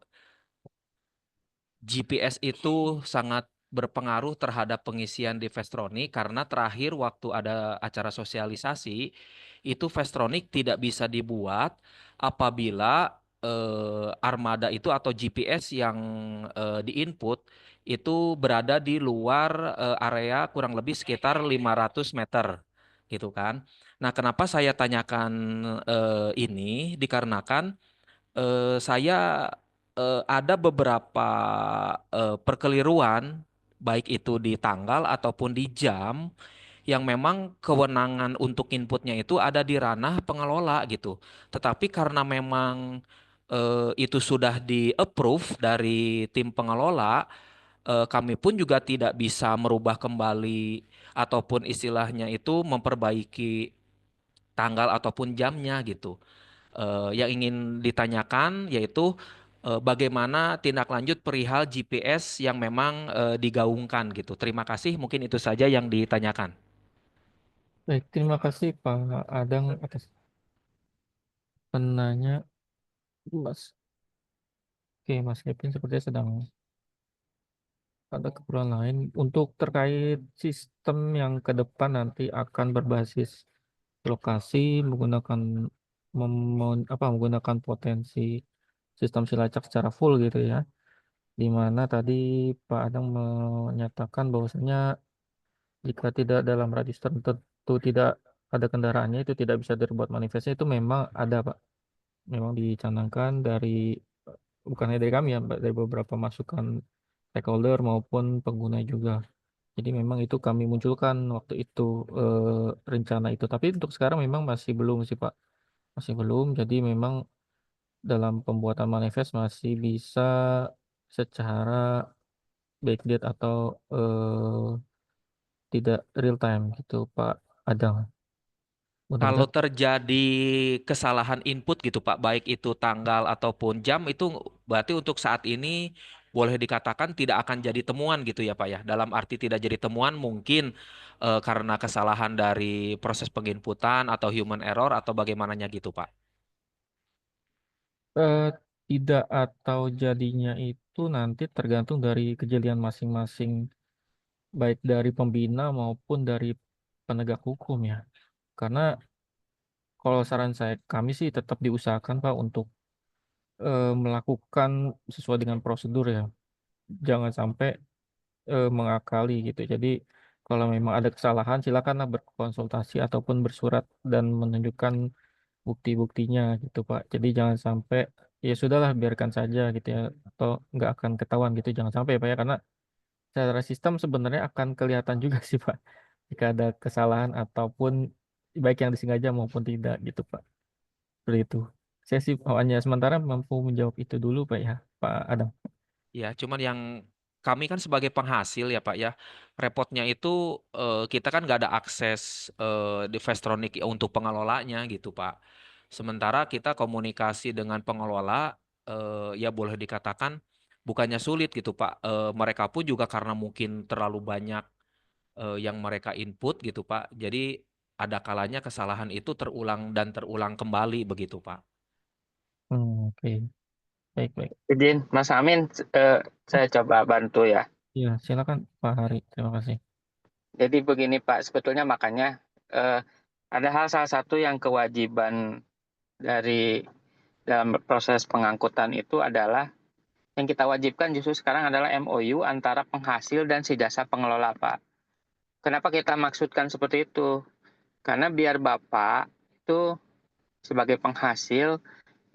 GPS itu sangat berpengaruh terhadap pengisian di Vestronic karena terakhir waktu ada acara sosialisasi itu Vestronic tidak bisa dibuat apabila armada itu atau GPS yang diinput itu berada di luar area kurang lebih sekitar 500 meter gitu kan. Nah, kenapa saya tanyakan ini dikarenakan saya ada beberapa perkeliruan, baik itu di tanggal ataupun di jam, yang memang kewenangan untuk inputnya itu ada di ranah pengelola gitu. Tetapi karena memang itu sudah di-approve dari tim pengelola, kami pun juga tidak bisa merubah kembali ataupun istilahnya itu memperbaiki tanggal ataupun jamnya gitu. Yang ingin ditanyakan yaitu bagaimana tindak lanjut perihal GPS yang memang digaungkan gitu. Terima kasih, mungkin itu saja yang ditanyakan. Baik, terima kasih Pak Adang atas penanya. Mas, oke Mas Kevin sepertinya sedang ada keperluan lain. Untuk terkait sistem yang ke depan nanti akan berbasis lokasi menggunakan menggunakan potensi sistem silacak secara full gitu ya. Di mana tadi Pak Adang menyatakan bahwasanya jika tidak dalam radius tertentu tidak ada kendaraannya itu tidak bisa dibuat manifestnya, itu memang ada Pak. Memang dicanangkan dari bukan hanya dari kami ya, Mbak, dari beberapa masukan stakeholder maupun pengguna juga. Jadi memang itu kami munculkan waktu itu rencana itu. Tapi untuk sekarang memang masih belum sih Pak. Masih belum. Jadi memang dalam pembuatan manifest masih bisa secara backdate atau tidak real time gitu Pak Adang. Kalau Mudah-mudahan terjadi kesalahan input gitu Pak, baik itu tanggal ataupun jam, itu berarti untuk saat ini boleh dikatakan tidak akan jadi temuan gitu ya Pak ya. Dalam arti tidak jadi temuan mungkin karena kesalahan dari proses penginputan atau human error atau bagaimananya gitu Pak. eh, tidak atau jadinya itu nanti tergantung dari kejelian masing-masing, baik dari pembina maupun dari penegak hukum ya. Karena kalau saran saya, kami sih tetap diusahakan Pak untuk melakukan sesuai dengan prosedur ya. Jangan sampai mengakali gitu. Jadi kalau memang ada kesalahan, silakanlah berkonsultasi ataupun bersurat dan menunjukkan bukti-buktinya gitu Pak. Jadi jangan sampai ya sudahlah biarkan saja gitu ya, atau nggak akan ketahuan gitu. Jangan sampai Pak ya, karena secara sistem sebenarnya akan kelihatan juga sih Pak jika ada kesalahan ataupun baik yang disengaja maupun tidak gitu Pak. Seperti itu. Saya sih hanya sementara mampu menjawab itu dulu Pak ya, Pak Adam. Ya, cuman yang kami kan sebagai penghasil ya Pak ya, repotnya itu kita kan nggak ada akses di Vestronic untuk pengelolanya gitu Pak. Sementara kita komunikasi dengan pengelola ya boleh dikatakan bukannya sulit gitu Pak. Mereka pun juga karena mungkin terlalu banyak yang mereka input gitu Pak. Jadi ada kalanya kesalahan itu terulang dan terulang kembali begitu Pak. Oke, baik baik. Izin, Mas Amin, saya coba bantu ya. Ya, silakan Pak Hari. Terima kasih. Jadi begini Pak, sebetulnya makanya ada salah satu yang kewajiban dari dalam proses pengangkutan itu adalah yang kita wajibkan justru sekarang adalah MOU antara penghasil dan si jasa pengelola Pak. Kenapa kita maksudkan seperti itu? Karena biar Bapak itu sebagai penghasil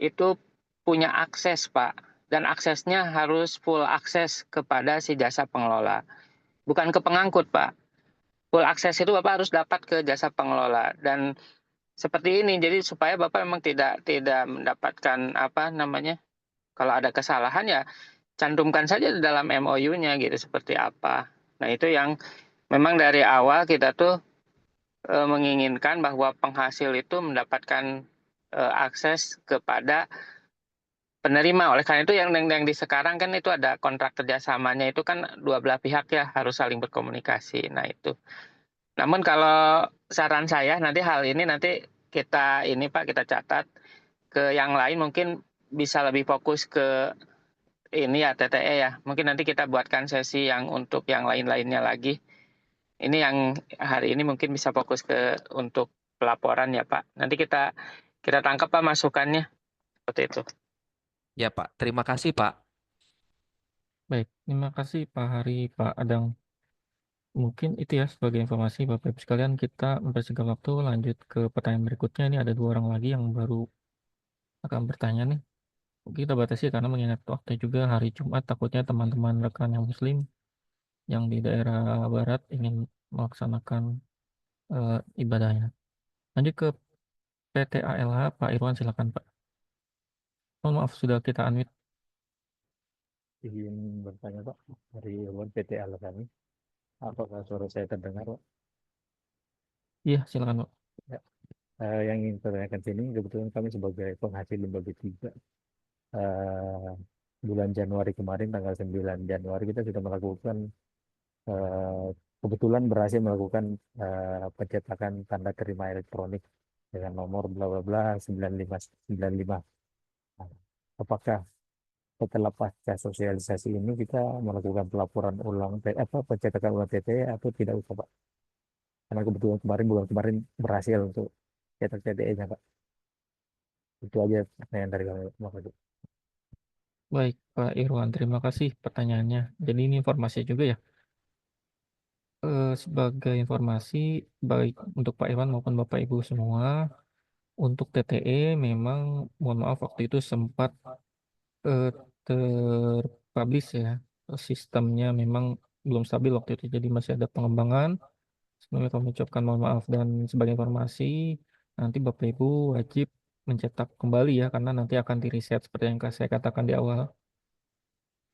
itu punya akses Pak. Dan aksesnya harus full akses kepada si jasa pengelola. Bukan ke pengangkut Pak. Full akses itu Bapak harus dapat ke jasa pengelola. Dan seperti ini, jadi supaya Bapak memang tidak mendapatkan apa namanya, kalau ada kesalahan ya cantumkan saja di dalam MOU-nya gitu seperti apa. Nah itu yang memang dari awal kita tuh menginginkan bahwa penghasil itu mendapatkan akses kepada penerima. Oleh karena itu yang di sekarang kan itu ada kontrak kerjasamanya itu kan dua belah pihak ya harus saling berkomunikasi. Nah itu. Namun kalau saran saya nanti hal ini nanti kita ini Pak kita catat ke yang lain mungkin bisa lebih fokus ke ini ya TTE ya. Mungkin nanti kita buatkan sesi yang untuk yang lain-lainnya lagi. Ini yang hari ini mungkin bisa fokus ke untuk pelaporan ya Pak. Nanti kita tangkap Pak masukannya seperti itu. Ya Pak, terima kasih Pak. Baik, terima kasih Pak Hari, Pak Adang. Mungkin itu ya sebagai informasi Bapak Ibu sekalian, kita mempersingkat waktu lanjut ke pertanyaan berikutnya. Ini ada 2 orang lagi yang baru akan bertanya nih. Kita batasi karena mengingat waktu juga hari Jumat, takutnya teman-teman rekan yang Muslim yang di daerah barat ingin melaksanakan ibadahnya. Lanjut ke PT ALH, Pak Irwan silakan Pak. Oh, maaf sudah kita unmute. Izin bertanya Pak, dari Irwan PT Alkami. Apakah suara saya terdengar Pak? Iya, silakan Pak. Ya. Yang ingin saya tanyakan sini, kebetulan kami sebagai penghasil limbah B3, bulan Januari kemarin, tanggal 9 Januari, kita sudah melakukan, kebetulan berhasil melakukan pencetakan tanda terima elektronik dengan nomor bla bla bla 9595. Nah, apakah setelah pasca sosialisasi ini kita melakukan pelaporan ulang pencetakan ulang TTE atau tidak usah Pak? Karena kebetulan bulan kemarin berhasil untuk cetak TTE-nya Pak. Itu aja pertanyaan dari kami. Terima kasih. Baik Pak Irwan, terima kasih pertanyaannya. Jadi ini informasi juga ya. Sebagai informasi baik untuk Pak Irwan maupun Bapak Ibu semua, untuk TTE memang mohon maaf waktu itu sempat terpublish ya, sistemnya memang belum stabil waktu itu, jadi masih ada pengembangan. Sebelumnya kami ucapkan mohon maaf, dan sebagai informasi nanti Bapak Ibu wajib mencetak kembali ya, karena nanti akan di reset seperti yang saya katakan di awal.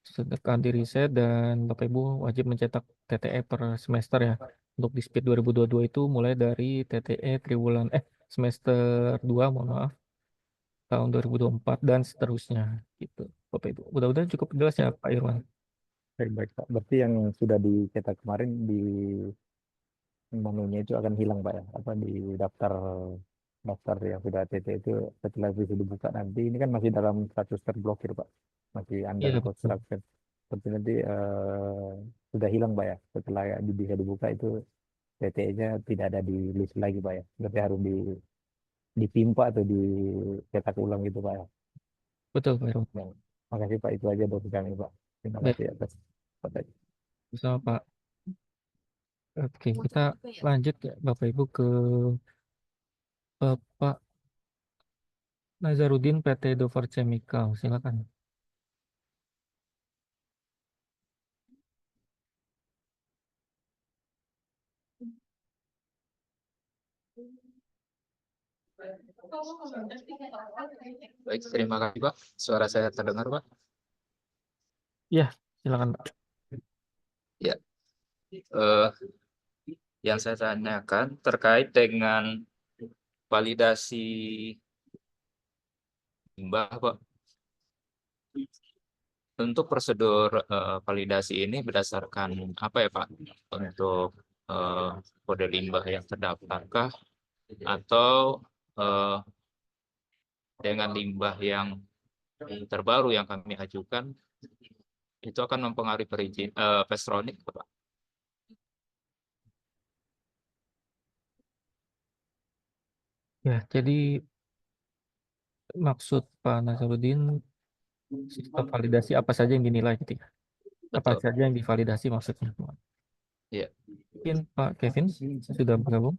Akan di reset dan Bapak Ibu wajib mencetak TTE per semester ya. Untuk di SPID 2022 itu mulai dari TTE triwulan semester 2 mohon maaf, tahun 2024 dan seterusnya gitu Bapak Ibu. Mudah-mudahan cukup jelas ya Pak Irwan. Baik Pak. Berarti yang sudah dicetak kemarin di menunya itu akan hilang Pak ya? Apa di daftar yang sudah TT itu setelah itu dibuka nanti ini kan masih dalam status terblokir Pak, masih under Iya betul. construction. Seperti nanti sudah hilang Pak ya, setelah bisa dibuka itu TT-nya tidak ada di list lagi Pak ya, berarti harus ditimpa atau dicetak ulang gitu Pak ya. Betul Pak Irwan. Nah, makasih Pak, itu aja dari kami Pak. Terima Baik, kasih atas pertanyaan. sama Pak. Oke, kita lanjut ya Bapak Ibu ke Bapak Nazarudin PT Dover Chemical. Silakan. Baik, terima kasih Pak. Suara saya terdengar Pak? Iya, silakan Pak. Eh, yang saya tanyakan terkait dengan validasi limbah, Pak. Untuk prosedur validasi ini berdasarkan apa ya, Pak? Untuk eh, kode limbah yang terdaftarkah atau eh, dengan limbah yang terbaru yang kami ajukan itu akan mempengaruhi Pestronik, Pak? Ya, jadi maksud Pak Nazarudin sistem validasi apa saja yang dinilai gitu ya? Apa Betul. saja yang divalidasi maksudnya? Iya. Mungkin Pak Kevin sudah bergabung.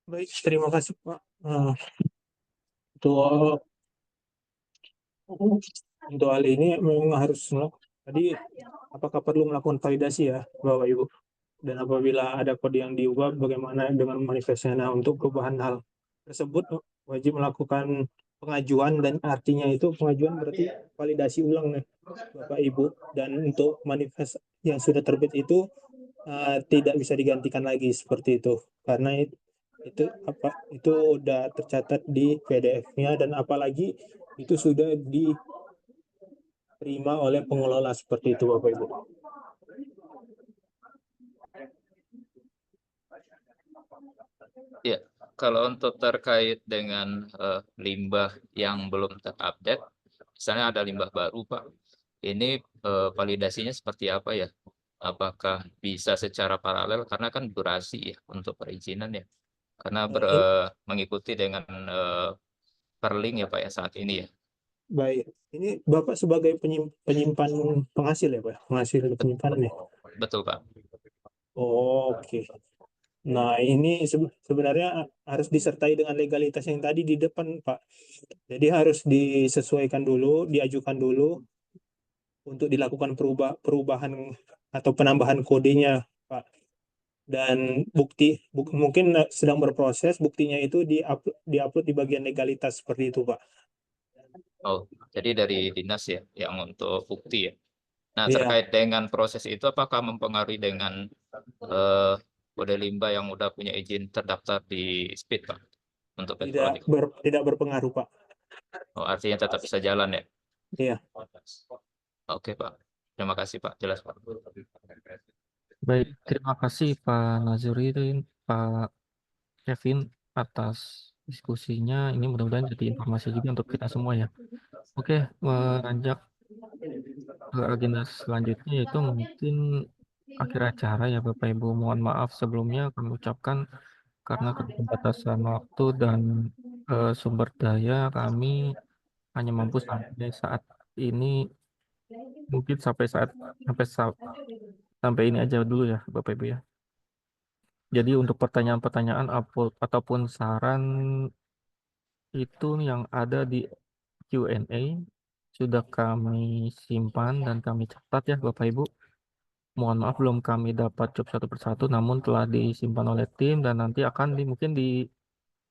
Baik, terima kasih Pak. Untuk untuk hal ini memang harus tadi apakah perlu melakukan validasi ya Bapak Ibu? Dan apabila ada kode yang diubah, bagaimana dengan manifestnya? Nah, untuk perubahan hal tersebut wajib melakukan pengajuan dan artinya itu pengajuan berarti validasi ulang nih Bapak Ibu. Dan untuk manifest yang sudah terbit itu tidak bisa digantikan lagi seperti itu karena itu udah tercatat di PDF-nya dan apalagi itu sudah diterima oleh pengelola seperti itu Bapak Ibu. Ya, kalau untuk terkait dengan limbah yang belum terupdate, misalnya ada limbah baru, Pak. Ini validasinya seperti apa ya? Apakah bisa secara paralel? Karena kan durasi ya untuk perizinan ya. Karena mengikuti dengan perling ya Pak ya saat ini ya. Baik, ini Bapak sebagai penyimpan penghasil ya Pak? Penghasil penyimpanan ya? Betul Pak. Oke. Nah, ini sebenarnya harus disertai dengan legalitas yang tadi di depan, Pak. Jadi harus disesuaikan dulu, diajukan dulu untuk dilakukan perubahan atau penambahan kodenya, Pak. Dan mungkin sedang berproses, buktinya itu diupload di bagian legalitas seperti itu, Pak. Oh, jadi dari dinas ya yang untuk bukti ya. Nah, Iya, terkait dengan proses itu apakah mempengaruhi dengan kode limbah yang udah punya izin terdaftar di SPID, Pak? Untuk elektronik. tidak berpengaruh, Pak. Oh, artinya tetap bisa jalan ya? Iya. Oke, Pak. Terima kasih, Pak. Jelas, Pak. Baik, terima kasih Pak Nazarudin, Pak Kevin atas diskusinya. Ini mudah-mudahan jadi informasi juga untuk kita semua ya. Oke, beranjak ke agenda selanjutnya yaitu mungkin akhir acara ya Bapak Ibu. Mohon maaf sebelumnya kami ucapkan karena keterbatasan waktu dan sumber daya kami hanya mampu sampai saat ini, mungkin sampai ini aja dulu ya Bapak Ibu ya. Jadi untuk pertanyaan-pertanyaan ataupun saran itu yang ada di Q&A sudah kami simpan dan kami catat ya Bapak Ibu. Mohon maaf belum kami dapat jawab satu persatu, namun telah disimpan oleh tim dan nanti akan mungkin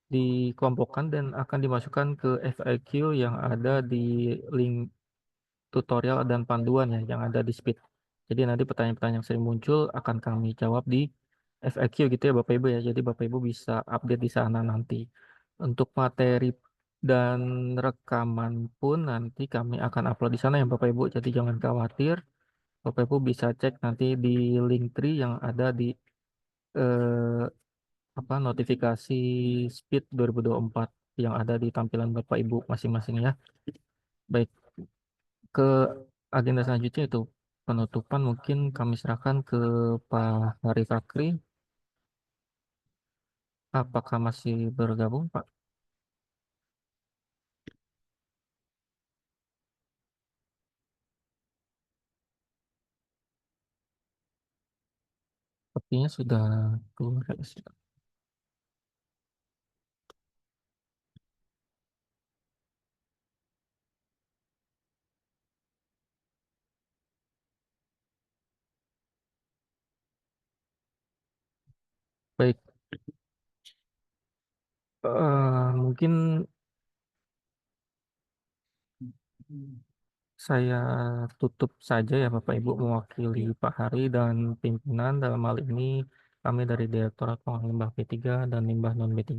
dikelompokkan dan akan dimasukkan ke FAQ yang ada di link tutorial dan panduan ya yang ada di Speed. Jadi nanti pertanyaan-pertanyaan yang sering muncul akan kami jawab di FAQ gitu ya Bapak Ibu ya. Jadi Bapak Ibu bisa update di sana nanti. Untuk materi dan rekaman pun nanti kami akan upload di sana ya Bapak Ibu. Jadi jangan khawatir. Bapak Ibu bisa cek nanti di link tree yang ada di eh, notifikasi Speed 2024 yang ada di tampilan Bapak Ibu masing-masing ya. Baik, ke agenda selanjutnya itu penutupan mungkin kami serahkan ke Pak Hari Fakri. Apakah masih bergabung, Pak? Sepertinya sudah keluar. Baik, mungkin saya tutup saja ya Bapak Ibu mewakili Pak Hari dan pimpinan. Dalam hal ini kami dari Direktorat Pengelolaan Limbah B3 dan Limbah Non B3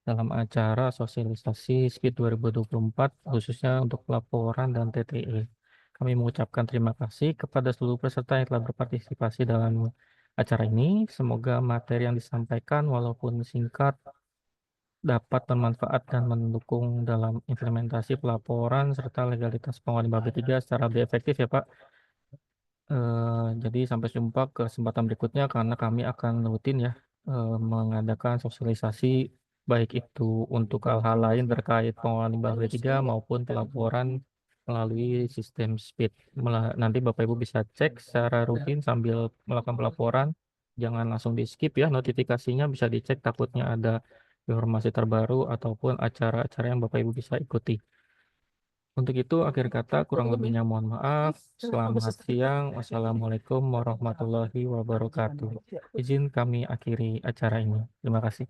dalam acara sosialisasi SPID 2024 khususnya untuk pelaporan dan TTE. Kami mengucapkan terima kasih kepada seluruh peserta yang telah berpartisipasi dalam acara ini. Semoga materi yang disampaikan walaupun singkat dapat bermanfaat dan mendukung dalam implementasi pelaporan serta legalitas pengelolaan limbah B3 secara lebih efektif ya Pak. Jadi sampai jumpa ke kesempatan berikutnya karena kami akan rutin ya mengadakan sosialisasi baik itu untuk hal-hal lain terkait pengelolaan limbah B3 maupun pelaporan melalui sistem SPID. Nanti Bapak Ibu bisa cek secara rutin sambil melakukan pelaporan. Jangan langsung di skip ya notifikasinya, bisa dicek takutnya ada informasi terbaru ataupun acara-acara yang Bapak Ibu bisa ikuti. Untuk itu, akhir kata kurang lebihnya mohon maaf. Selamat siang. Wassalamualaikum warahmatullahi wabarakatuh. Izin kami akhiri acara ini. Terima kasih.